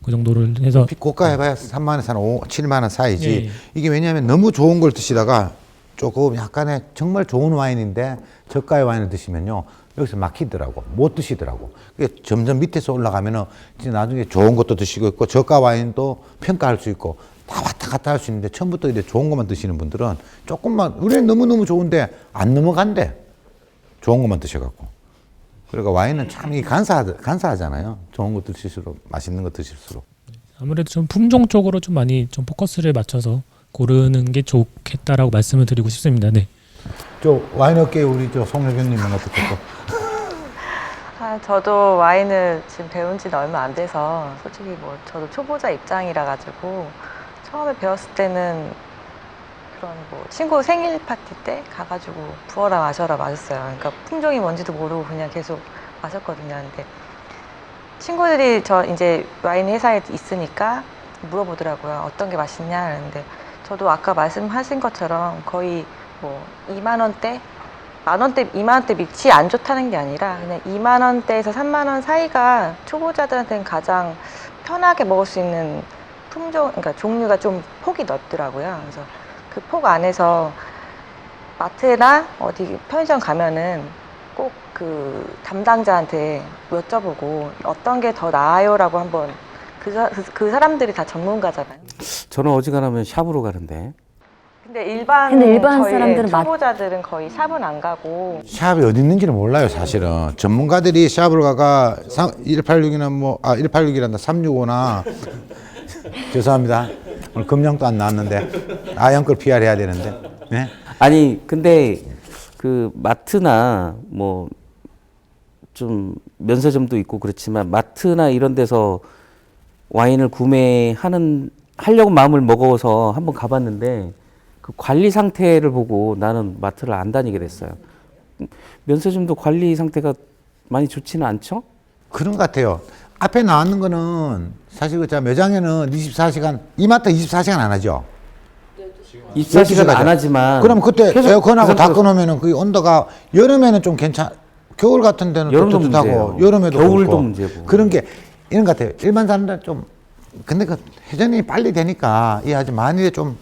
그 정도를 해서 고가 해봐야 3만 원에서 한 7만 원 사이지. 예. 이게 왜냐하면 너무 좋은 걸 드시다가 조금 약간의 정말 좋은 와인인데 저가의 와인을 드시면요 여기서 막히더라고 못 드시더라고. 그게 점점 밑에서 올라가면은 이제 나중에 좋은 것도 드시고 있고 저가 와인도 평가할 수 있고 다 왔다 갔다 할 수 있는데 처음부터 이제 좋은 것만 드시는 분들은 조금만 우리는 너무너무 좋은데 안 넘어간대. 좋은 것만 드셔갖고. 그러니까 와인은 참 이 간사하잖아요. 좋은 거 드실수록 맛있는 거 드실수록. 아무래도 좀 품종 쪽으로 좀 많이 좀 포커스를 맞춰서 고르는 게 좋겠다라고 말씀을 드리고 싶습니다. 네. 저 와인 업계 우리 저 송혜경님은 어떻게 또? 저도 와인을 지금 배운 지는 얼마 안 돼서 솔직히 뭐 저도 초보자 입장이라 가지고 처음에 배웠을 때는 그런 뭐 친구 생일 파티 때 가가지고 부어라 마셔라 마셨어요. 그러니까 품종이 뭔지도 모르고 그냥 계속 마셨거든요. 근데 친구들이 저 이제 와인 회사에 있으니까 물어보더라고요. 어떤 게 맛있냐 그러는데 저도 아까 말씀하신 것처럼 거의 뭐 2만 원대, 만 원대, 2만 원대 밑이 안 좋다는 게 아니라 그냥 2만 원대에서 3만 원 사이가 초보자들한테는 가장 편하게 먹을 수 있는 품종, 그러니까 종류가 좀 폭이 넓더라고요. 그래서 그 폭 안에서 마트나 어디 편의점 가면은 꼭 그 담당자한테 여쭤보고 어떤 게 더 나아요라고 한번 그 사람들이 다 전문가잖아요. 저는 어지간하면 샵으로 가는데 근데 일반 저희 사람들은 초보자들은 거의 샵은 안 가고 샵이 어디 있는지는 몰라요, 사실은. 전문가들이 샵을 가가 186이나 186이란다, 365나 죄송합니다. 오늘 금령도 안 나왔는데 아연걸 PR 해야 되는데. 네? 아니 근데 그 마트나 뭐 좀 면세점도 있고 그렇지만 마트나 이런 데서 와인을 하려고 마음을 먹어서 한번 가봤는데 그 관리 상태를 보고 나는 마트를 안 다니게 됐어요. 면세점도 관리 상태가 많이 좋지는 않죠? 그런 것 같아요. 앞에 나왔는 거는 사실 그 매장에는 24시간, 이마트 24시간 안 하죠? 24시간 안 하지만 그럼 그때 계속 에어컨하고 그 다 상태로 끊으면은 그 온도가 여름에는 좀 겨울 같은 데는 여름도 또 따뜻하고 문제예요. 여름에도 겨울도 덥고. 문제고. 그런 게 이런 것 같아요. 일반 사람들 좀 근데 그 회전이 빨리 되니까 이해하지 만일에 좀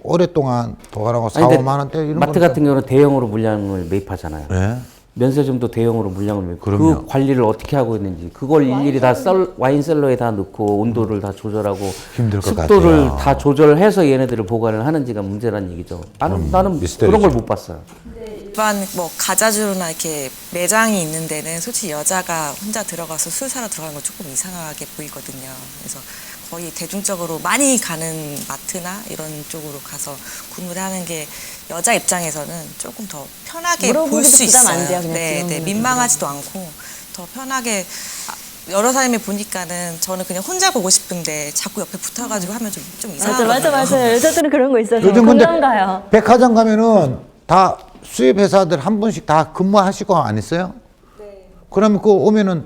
오랫동안 도가라고 4, 5만 원대 이런 마트 같은 경우는 대형으로 물량을 매입하잖아요. 네. 면세점도 대형으로 물량을 매입. 그럼요. 그 관리를 어떻게 하고 있는지 그걸 일일이 다 와인 셀러에 다 넣고 온도를 다 조절하고 힘들 것 습도를 같아요. 다 조절해서 얘네들을 보관을 하는지가 문제란 얘기죠. 나는 미스터리죠. 그런 걸 못 봤어요. 일반 뭐 가자주나 이렇게 매장이 있는 데는 솔직히 여자가 혼자 들어가서 술 사러 들어가는 건 조금 이상하게 보이거든요. 그래서 거의 대중적으로 많이 가는 마트나 이런 쪽으로 가서 구매를 하는 게 여자 입장에서는 조금 더 편하게 볼 수 있어요. 안 돼요, 그냥 네, 지금 민망하지도 않고 더 편하게 여러 사람이 보니까는 저는 그냥 혼자 보고 싶은데 자꾸 옆에 붙어가지고 하면 좀 이상하거든요. 맞아요. 여자들은 그런 거 있어요. 요즘 근데 공감 가요. 백화점 가면은 다 수입 회사들 한 분씩 다 근무하시고 안 했어요? 네. 그러면 그 오면은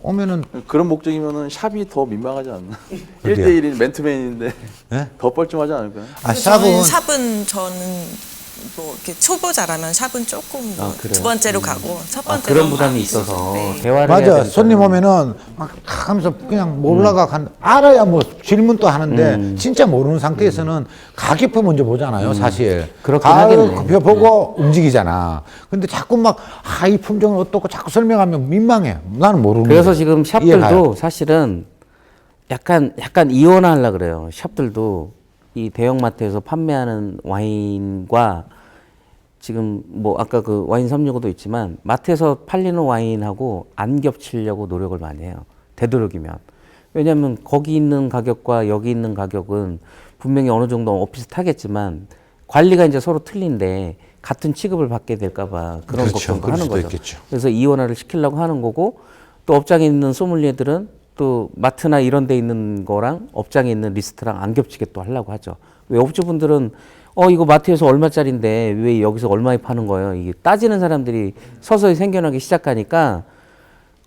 오면은 그런 목적이면은 샵이 더 민망하지 않나? 어디요? 1대1인 맨투맨인데 네? 더 뻘쭘하지 않을까요? 아 샵은 샵은 저는 뭐 이렇게 초보자라면 샵은 조금 뭐 그래요? 두 번째로 가고 첫 번째로 그런 부담이 있어서 네. 대화를 해야 맞아. 되니까. 손님 오면은 막 하면서 그냥 몰라가 알아야 뭐 질문도 하는데 진짜 모르는 상태에서는 가격표 먼저 보잖아요, 사실. 그렇긴 하겠네. 가격표 보고 움직이잖아. 근데 자꾸 막 이 품종은 어떻고 자꾸 설명하면 민망해. 나는 모르는. 그래서 거야. 지금 이해가요. 샵들도 사실은 약간 이원화하려 그래요. 샵들도 이 대형마트에서 판매하는 와인과 지금 뭐 아까 그 와인 365도 있지만 마트에서 팔리는 와인하고 안 겹치려고 노력을 많이 해요. 되도록이면. 왜냐하면 거기 있는 가격과 여기 있는 가격은 분명히 어느 정도 비슷하겠지만 관리가 이제 서로 틀린데 같은 취급을 받게 될까 봐 그런 그렇죠. 걱정도 그럴 하는 수도 거죠. 있겠죠. 그래서 이원화를 시키려고 하는 거고 또 업장에 있는 소믈리에들은 또 마트나 이런 데 있는 거랑 업장에 있는 리스트랑 안 겹치게 또 하려고 하죠. 왜 업주분들은 이거 마트에서 얼마짜리인데 왜 여기서 얼마에 파는 거예요? 이게 따지는 사람들이 서서히 생겨나기 시작하니까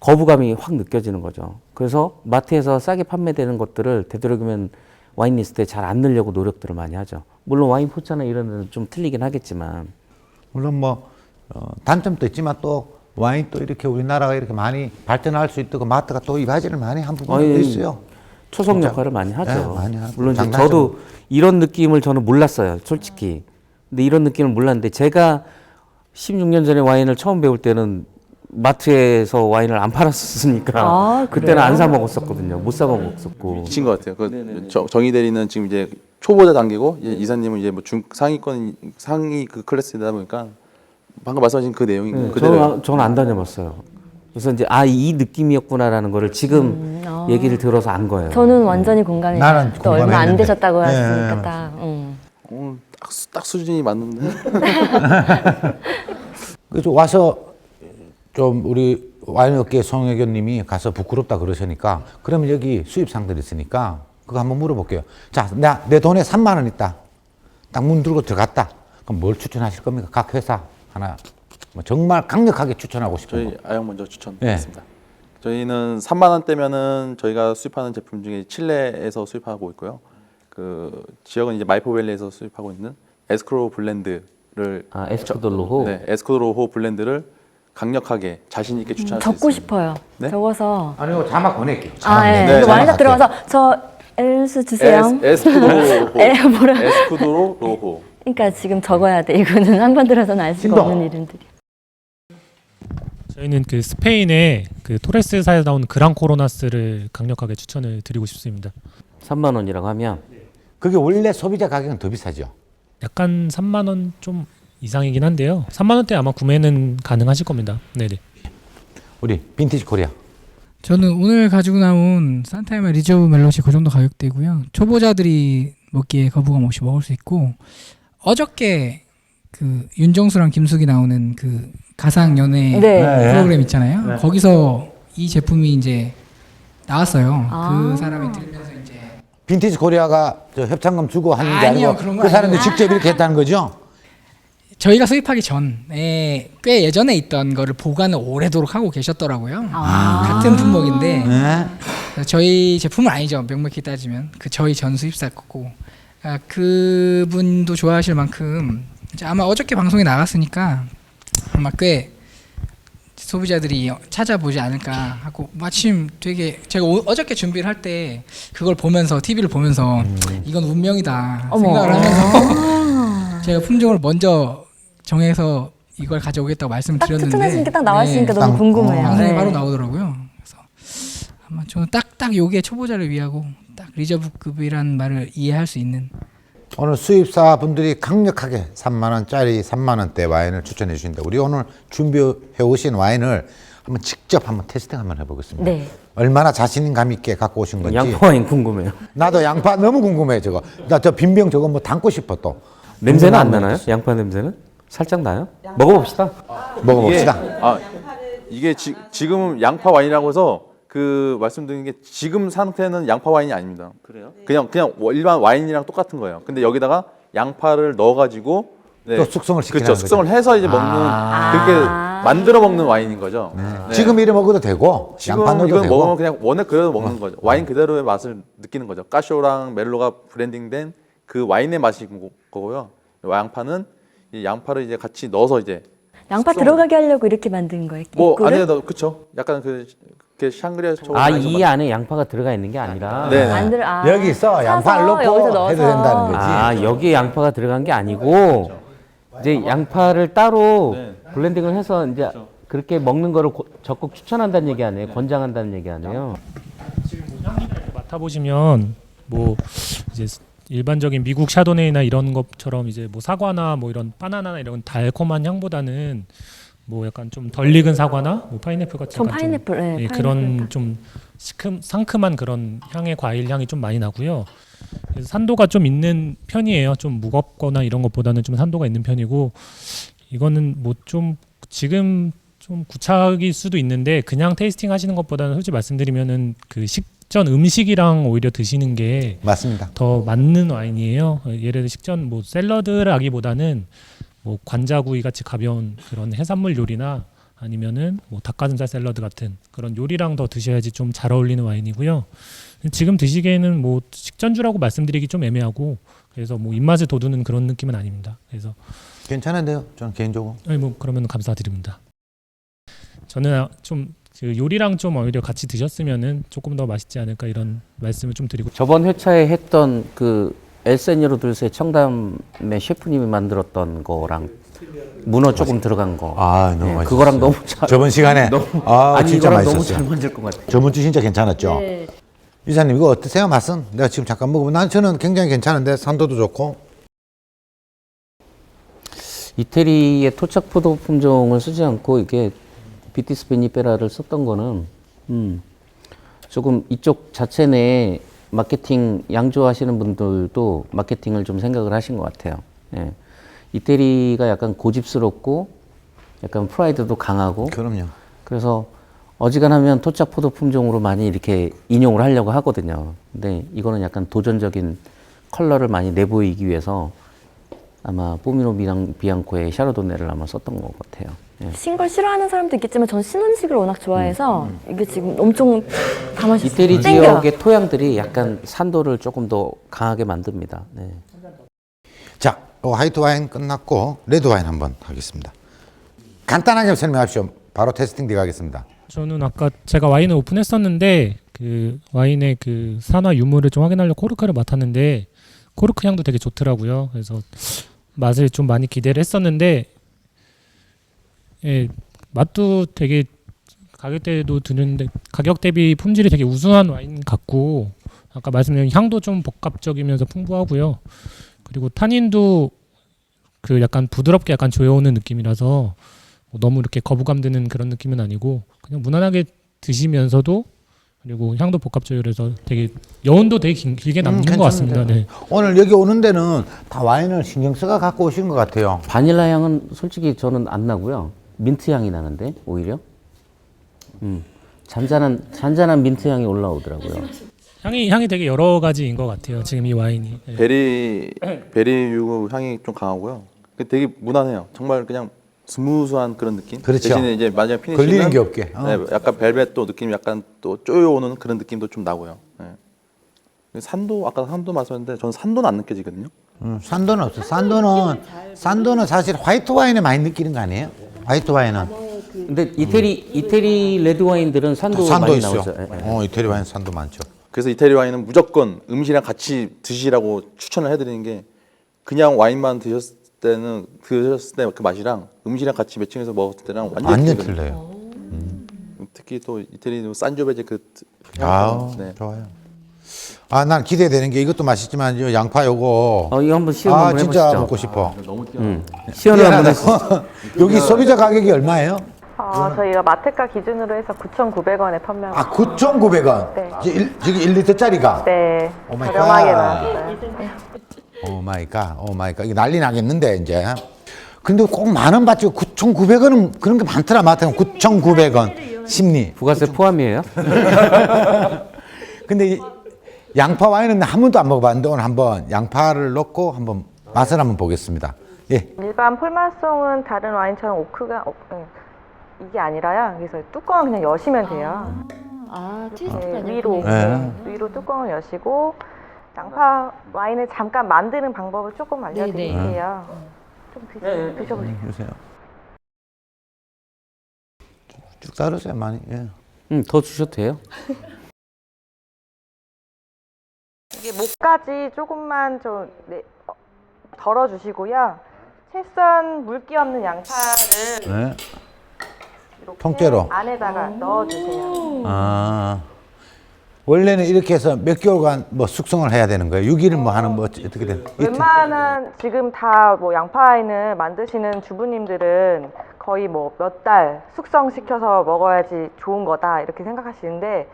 거부감이 확 느껴지는 거죠. 그래서 마트에서 싸게 판매되는 것들을 되도록이면 와인 리스트에 잘 안 넣으려고 노력들을 많이 하죠. 물론 와인 포차나 이런 데는 좀 틀리긴 하겠지만. 물론 뭐 단점도 있지만 또 와인 또 이렇게 우리나라가 이렇게 많이 발전할 수 있도록 마트가 또 이 바지를 많이 한 부분도 있어요. 초석 진짜. 역할을 많이 하죠. 네, 많이 하고. 물론 이제 장단점. 저도 이런 느낌을 저는 몰랐어요, 솔직히. 근데 이런 느낌을 몰랐는데 제가 16년 전에 와인을 처음 배울 때는 마트에서 와인을 안 팔았으니까 그때는 안 사 먹었었거든요. 못 사 먹었었고. 미친 것 같아요. 정의 대리는 지금 이제 초보자 단계고 이제 이사님은 이제 뭐 상위 그 클래스이다 보니까 방금 말씀하신 그 내용이 그대로. 저는 안 다녀봤어요. 그래서 이제 이 느낌이었구나라는 거를 지금 얘기를 들어서 안 거예요. 저는 완전히 공감해요. 나는 또 얼마 안 공감했는데. 되셨다고 네. 하시니까 딱. 오늘 딱 수준이 맞는데. 그래서 와서 좀 우리 와인업계 송혜교님이 가서 부끄럽다 그러시니까 그러면 여기 수입상들 있으니까 그거 한번 물어볼게요. 자, 내 돈에 3만 원 있다. 딱 문 들고 들어갔다. 그럼 뭘 추천하실 겁니까? 각 회사 하나. 뭐 정말 강력하게 추천하고 싶은 저희 거. 아영 먼저 추천드리겠습니다. 저희는 3만 원대면은 저희가 수입하는 제품 중에 칠레에서 수입하고 있고요. 그 지역은 이제 마이포밸리에서 수입하고 있는 에스크로 블렌드를 에스크도로호. 네, 에스크도로호 블렌드를 강력하게 자신 있게 추천할 수 적고 있습니다. 싶어요. 네? 적어서. 아니요, 자막 보낼게요. 예. 네, 그 와인샵 자막 들어가서 저 엘스 주세요. 에스크도로호. 뭐라. 에스크도로호. 그러니까 지금 적어야 돼. 이거는 한 번 들어서는 알 수가 신동. 없는 이름들이. 저희는 그 스페인의 그 토레스사에서 나온 그랑 코로나스를 강력하게 추천을 드리고 싶습니다. 3만 원이라고 하면 그게 원래 소비자 가격은 더 비싸죠. 약간 3만 원 좀 이상이긴 한데요. 3만 원대 아마 구매는 가능하실 겁니다. 네네. 우리 빈티지 코리아. 저는 오늘 가지고 나온 산타야마 리저브 멜롯이 그 정도 가격대고요. 초보자들이 먹기에 거부감 없이 먹을 수 있고 어저께 그 윤정수랑 김숙이 나오는 그 가상 연애 네. 프로그램 있잖아요. 거기서 이 제품이 이제 나왔어요. 아. 그 사람이 들으면서 이제 빈티지 코리아가 저 협찬금 주고 하는 게 아니요, 아니고 그런 거 그 사람들이 아니고. 직접 이렇게 했다는 거죠? 저희가 수입하기 전에 꽤 예전에 있던 거를 보관을 오래도록 하고 계셨더라고요. 같은 품목인데 네. 저희 제품은 아니죠. 명백히 따지면 그 저희 전 수입사 거고 그분도 좋아하실 만큼 이제 아마 어저께 방송에 나갔으니까 아마 꽤 소비자들이 찾아보지 않을까 하고 마침 되게 제가 어저께 준비를 할 때 그걸 보면서 TV를 보면서 이건 운명이다 생각을 하면서 제가 품종을 먼저 정해서 이걸 가져오겠다고 말씀을 딱 드렸는데 추천하신 게 딱 나왔으니까 네, 너무 궁금해요. 방송에 네. 바로 나오더라고요. 그래서 아마 저는 딱 요게 초보자를 위하고 딱 리저브급이라는 말을 이해할 수 있는 오늘 수입사 분들이 강력하게 3만 원짜리 3만 원대 와인을 추천해 주신다. 우리 오늘 준비해 오신 와인을 한번 직접 한번 테스팅 한번 해보겠습니다. 네. 얼마나 자신감 있게 갖고 오신 건지. 양파 와인 궁금해요. 나도 양파 너무 궁금해 저거. 나 저 빈병 저거 뭐 담고 싶어 또. 냄새는 안 나나요? 양파 냄새는? 살짝 나요? 먹어봅시다. 먹어봅시다. 이게 지금 양파 와인이라고 해서 그 말씀드린 게 지금 상태는 양파 와인이 아닙니다. 그래요? 그냥 일반 와인이랑 똑같은 거예요. 근데 여기다가 양파를 넣어가지고 또 숙성을 시키는 그렇죠. 숙성을 해서 이제 먹는 그렇게 만들어 먹는 와인인 거죠. 네. 지금 이래 먹어도 되고 지금 양파 넣어도 이건 되고. 먹으면 그냥 원액 그대로 먹는 거죠. 와인 그대로의 맛을 느끼는 거죠. 까쇼랑 멜로가 브랜딩된 그 와인의 맛이 거고요. 양파는 이 양파를 이제 같이 넣어서 이제 양파 들어가게 하려고 이렇게 만든 거예요. 뭐 입구를? 안에 넣 그렇죠. 약간 그 샹그리아 이 안에 양파가 들어가 있는 게 아니라 네. 안 들어. 여기서 양파를 사서 여기서 넣고 넣어서. 해도 된다는 거지. 여기에 양파가 들어간 게 아니고 이제 양파를 따로 블렌딩을 해서 이제 그렇게 먹는 거를 적극 추천한다는 얘기 아니에요? 권장한다는 얘기 아니에요? 맡아보시면 뭐 이제 일반적인 미국 샤도네이나 이런 것처럼 이제 뭐 사과나 뭐 이런 바나나나 이런 달콤한 향보다는 뭐 약간 좀 덜 익은 사과나 뭐 파인애플 같은 좀 약간 파인애플, 네, 그런 좀 상큼한 그런 향의 과일 향이 좀 많이 나고요. 그래서 산도가 좀 있는 편이에요. 좀 무겁거나 이런 것보다는 좀 산도가 있는 편이고 이거는 뭐 좀 지금 좀 구차일 수도 있는데 그냥 테이스팅 하시는 것보다는 솔직히 말씀드리면은 그 식전 음식이랑 오히려 드시는 게 맞습니다. 더 맞는 와인이에요. 예를 들어 식전 뭐 샐러드라기보다는 뭐 관자구이 같이 가벼운 그런 해산물 요리나 아니면은 뭐 닭가슴살 샐러드 같은 그런 요리랑 더 드셔야지 좀 잘 어울리는 와인이고요. 지금 드시기에는 뭐 식전주라고 말씀드리기 좀 애매하고 그래서 뭐 입맛을 돋우는 그런 느낌은 아닙니다. 그래서 괜찮은데요, 저는 개인적으로. 뭐 그러면 감사드립니다. 저는 좀 그 요리랑 좀 오히려 같이 드셨으면은 조금 더 맛있지 않을까 이런 말씀을 좀 드리고. 저번 회차에 했던 그 엘세니로 둘세 청담의 셰프님이 만들었던 거랑 문어 조금 들어간 거. 너무 맛있었어요. 그거랑 너무 잘. 저번 시간에 아니 진짜 이거랑 너무 맛있었어요. 잘 만들 것 같아요. 저번 주 진짜 괜찮았죠. 네. 이사님 이거 어떠세요, 맛은? 내가 지금 잠깐 먹으면 저는 굉장히 괜찮은데 산도도 좋고. 이태리의 토착 포도 품종을 쓰지 않고 이게 비티스 베니페라를 썼던 거는 조금 이쪽 자체 내에 마케팅 양조하시는 분들도 마케팅을 좀 생각을 하신 것 같아요. 예. 이태리가 약간 고집스럽고 약간 프라이드도 강하고 그럼요. 그래서 어지간하면 토착 포도 품종으로 많이 이렇게 인용을 하려고 하거든요. 근데 이거는 약간 도전적인 컬러를 많이 내보이기 위해서 아마 뽀미노 비앙코의 샤르도네를 아마 썼던 것 같아요. 예. 신 걸 싫어하는 사람도 있겠지만 전 신 음식을 워낙 좋아해서 이게 지금 엄청 다 맛있어요. 이태리 땡겨. 지역의 토양들이 약간 산도를 조금 더 강하게 만듭니다. 네. 자, 화이트 와인 끝났고 레드 와인 한번 하겠습니다. 간단하게 설명하십시오. 바로 테스팅 들어가겠습니다. 저는 아까 제가 와인을 오픈했었는데 그 와인의 그 산화 유무를 좀 확인하려고 코르크를 맡았는데 코르크 향도 되게 좋더라고요. 그래서 맛을 좀 많이 기대를 했었는데 예, 맛도 되게 가격대도 드는데 가격 대비 품질이 되게 우수한 와인 같고 아까 말씀드린 향도 좀 복합적이면서 풍부하고요. 그리고 탄닌도 그 약간 부드럽게 약간 조여오는 느낌이라서 뭐 너무 이렇게 거부감 드는 그런 느낌은 아니고 그냥 무난하게 드시면서도 그리고 향도 복합적이라서 되게 여운도 되게 길게 남는 것 같습니다. 네. 오늘 여기 오는 데는 다 와인을 신경 써가 갖고 오신 것 같아요. 바닐라 향은 솔직히 저는 안 나고요. 민트 향이 나는데 오히려 잔잔한 민트 향이 올라오더라고요. 향이 되게 여러 가지인 것 같아요. 지금 이 와인이. 네. 베리유 향이 좀 강하고요. 되게 무난해요. 정말 그냥 스무스한 그런 느낌. 그렇죠. 대신에 이제 마지막 피니시는 걸리는 게 없게. 네, 약간 벨벳도 느낌이 약간 또 쪼여오는 그런 느낌도 좀 나고요. 네. 산도 아까 산도 말씀했는데 저는 산도는 안 느껴지거든요. 산도는 없어. 산도는 사실 화이트 와인에 많이 느끼는 거 아니에요? 화이트 와인은. 근데 이태리 레드 와인들은 산도 많이 있어요. 나오죠. 예. 이태리 와인 산도 많죠. 그래서 이태리 와인은 무조건 음식이랑 같이 드시라고 추천을 해드리는 게 그냥 와인만 드셨을 때 그 맛이랑 음식이랑 같이 매칭해서 먹었을 때랑 완전히 틀려요. 특히 또 이태리 산조베제 네. 좋아요. 난 기대되는 게 이것도 맛있지만 이 양파 요거. 이거 한번 시연 한번 진짜 해보시죠. 먹고 싶어. 시연을 한번 해보시죠. 여기 소비자 가격이 얼마예요? 저희가 마트가 기준으로 해서 9,900원에 판매하고 9,900원. 네. 저기 1리터짜리가. 네, 오 마이 저렴하게 갓. 나왔어요. 오 마이 갓. 이게 난리 나겠는데 이제. 근데 꼭 10,000원 받지 9,900원은 그런 게 많더라. 마트는 9,900원. 심리. 부가세 포함이에요? 근데 이 양파 와인은 한 번도 안 먹어봤는데 오늘 한번 양파를 넣고 한번 맛을 한번 보겠습니다. 예. 일반 폴마송은 다른 와인처럼 오크가 이게 아니라요. 그래서 뚜껑을 그냥 여시면 돼요. 위로 네. 위로 뚜껑을 여시고 양파 와인을 잠깐 만드는 방법을 조금 알려드릴게요. 좀 드셔보세요. 주세요. 쭉 따르세요 많이. 예. 더 주셔도 돼요. 이게 목까지 조금만 좀 덜어주시고요. 채 썬 물기 없는 양파를 네. 이렇게 통째로. 안에다가 넣어주세요. 아. 원래는 이렇게 해서 몇 개월간 뭐 숙성을 해야 되는 거예요? 6일을 뭐 하는 뭐 어떻게 돼? 웬만한 지금 다 뭐 양파 와인을 만드시는 주부님들은 거의 뭐 몇 달 숙성시켜서 먹어야지 좋은 거다 이렇게 생각하시는데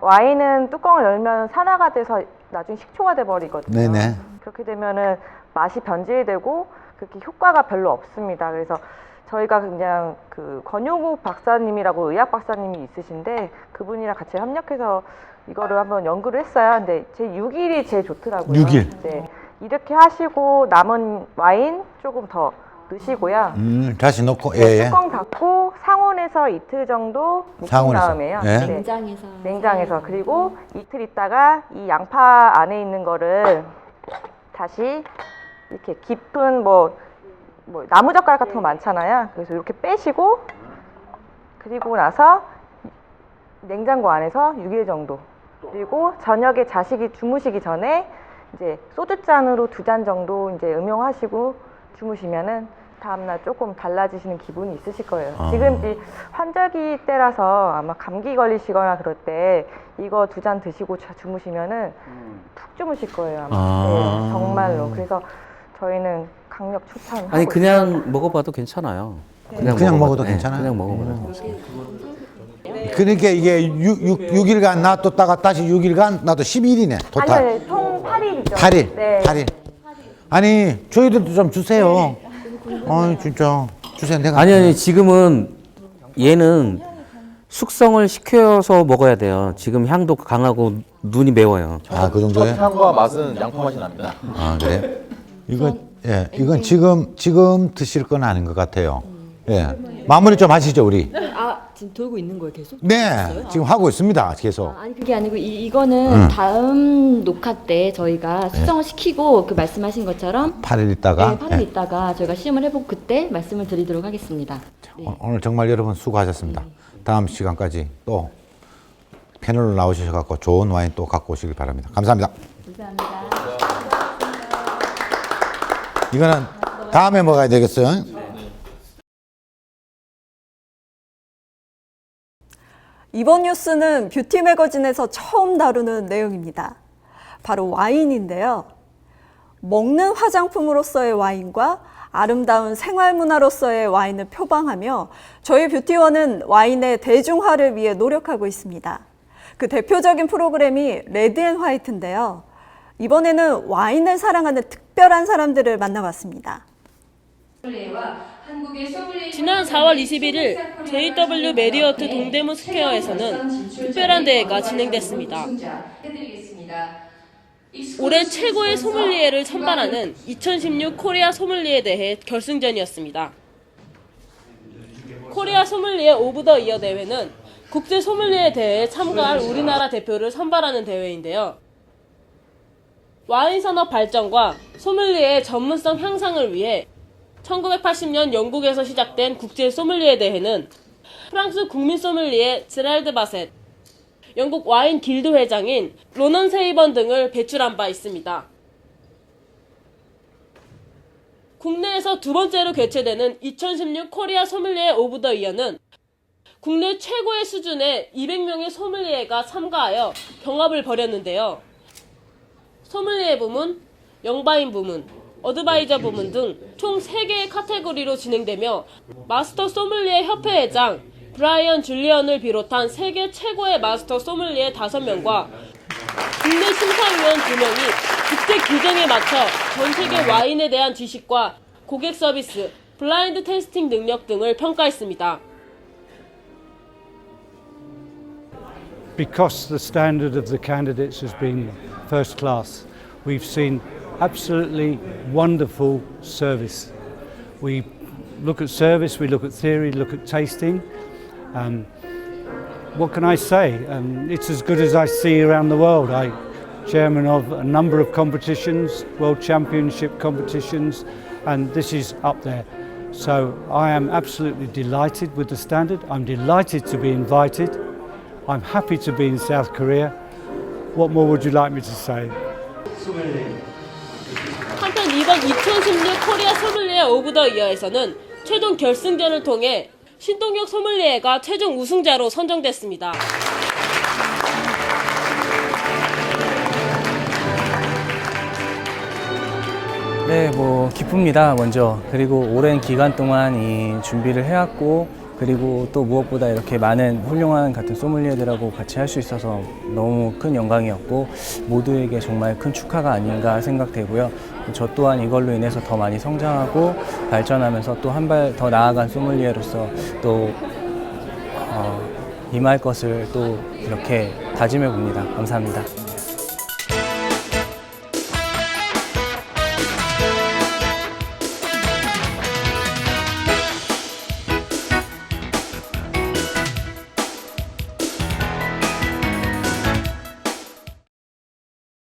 와인은 뚜껑을 열면 산화가 돼서 나중에 식초가 돼 버리거든요. 네네. 그렇게 되면은 맛이 변질되고 그렇게 효과가 별로 없습니다. 그래서 저희가 그냥 그 권효국 박사님이라고 의학 박사님이 있으신데 그분이랑 같이 협력해서 이거를 한번 연구를 했어요. 근데 제 6일이 제일 좋더라고요. 6일. 네. 이렇게 하시고 남은 와인 조금 더 넣으시고요. 다시 넣고 네, 뚜껑 닫고 상온에서 이틀 정도 묵힌 상온에서. 다음에요. 예. 네. 냉장에서 그리고 이틀 있다가 이 양파 안에 있는 거를 다시 이렇게 깊은 뭐 나무젓가락 같은 거 많잖아요. 그래서 이렇게 빼시고 그리고 나서 냉장고 안에서 6일 정도 그리고 저녁에 자식이 주무시기 전에 이제 소주잔으로 2잔 정도 이제 음용하시고 주무시면은 다음날 조금 달라지시는 기분이 있으실 거예요. 지금 이제 환절기 때라서 아마 감기 걸리시거나 그럴 때 이거 2잔 드시고 주무시면은 푹 주무실 거예요. 아마. 네, 정말로. 그래서 저희는 강력 추천하고 아니 그냥 먹어봐도 괜찮아요. 그냥 먹어도 네, 괜찮아요? 그냥 먹어봐도. 그러니까 이게 6일간 놔뒀다가 다시 6일간 놔도 10일이네. 토탈. 아니요, 총 8일이죠. 8일. 네. 8일. 아니 저희들도 좀 주세요. 아니 진짜 주세요. 내가 아니 지금은 얘는 숙성을 시켜서 먹어야 돼요. 지금 향도 강하고 눈이 매워요. 아, 그 정도예요? 향과 맛은 양파 맛이 납니다. 아, 그래? 이건 지금 드실 건 아닌 것 같아요. 예. 마무리 좀 하시죠, 우리. 지금 돌고 있는 거예요, 계속? 네, 지금 하고 있습니다, 계속. 아니 그게 아니고 이거는 다음 녹화 때 저희가 수정을 시키고 그 말씀하신 것처럼 8일 있다가. 8일 있다가 저희가 시음을 해보고 그때 말씀을 드리도록 하겠습니다. 오늘 정말 여러분 수고하셨습니다. 다음 시간까지 또 패널로 나오셔서 좋은 와인 또 갖고 오시길 바랍니다. 감사합니다. 감사합니다. 이거는 다음에 먹어야 되겠어요. 이번 뉴스는 뷰티 매거진에서 처음 다루는 내용입니다. 바로 와인인데요. 먹는 화장품으로서의 와인과 아름다운 생활 문화로서의 와인을 표방하며 저희 뷰티원은 와인의 대중화를 위해 노력하고 있습니다. 그 대표적인 프로그램이 레드 앤 화이트인데요. 이번에는 와인을 사랑하는 특별한 사람들을 만나봤습니다. 지난 4월 21일 JW 메리어트 동대문 스퀘어에서는 특별한 대회가 진행됐습니다. 올해 최고의 소믈리에를 선발하는 2016 코리아 소믈리에 대회 결승전이었습니다. 코리아 소믈리에 오브 더 이어 대회는 국제 소믈리에 대회에 참가할 우리나라 대표를 선발하는 대회인데요. 와인 산업 발전과 소믈리에의 전문성 향상을 위해 1980년 영국에서 시작된 국제 소믈리에 대회는 프랑스 국민 소믈리에 제랄드 바셋, 영국 와인 길드 회장인 로넌 세이번 등을 배출한 바 있습니다. 국내에서 두 번째로 개최되는 2016 코리아 소믈리에 오브 더 이어는 국내 최고의 수준의 200명의 소믈리에가 참가하여 경합을 벌였는데요. 소믈리에 부문, 영바인 부문, 어드바이저 부문 등 총 3개의 카테고리로 진행되며 마스터 소믈리에 협회 회장 브라이언 줄리언을 비롯한 세계 최고의 마스터 소믈리에 5명과 국내 심사위원 2명이 국제 규정에 맞춰 전 세계 와인에 대한 지식과 고객 서비스, 블라인드 테스팅 능력 등을 평가했습니다. Because the standard of the candidates has been first class, we've seen absolutely wonderful service We look at service, we look at theory, look at tasting. What can I say? It's as good as I see around the world. I'm chairman of a number of competitions, world championship competitions, and this is up there. So I am absolutely delighted with the standard. I'm delighted to be invited. I'm happy to be in South Korea. What more would you like me to say? 한편 이번 2016 코리아 소믈리에 오브 더 이어에서는 최종 결승전을 통해 신동혁 소믈리에가 최종 우승자로 선정됐습니다. 네, 뭐 기쁩니다. 먼저. 그리고 오랜 기간 동안 이 준비를 해왔고, 그리고 또 무엇보다 이렇게 많은 훌륭한 같은 소믈리에들하고 같이 할 수 있어서 너무 큰 영광이었고, 모두에게 정말 큰 축하가 아닌가 생각되고요. 저 또한 이걸로 인해서 더 많이 성장하고 발전하면서 또 한 발 더 나아간 소믈리에로서 또 임할 것을 또 이렇게 다짐해 봅니다. 감사합니다.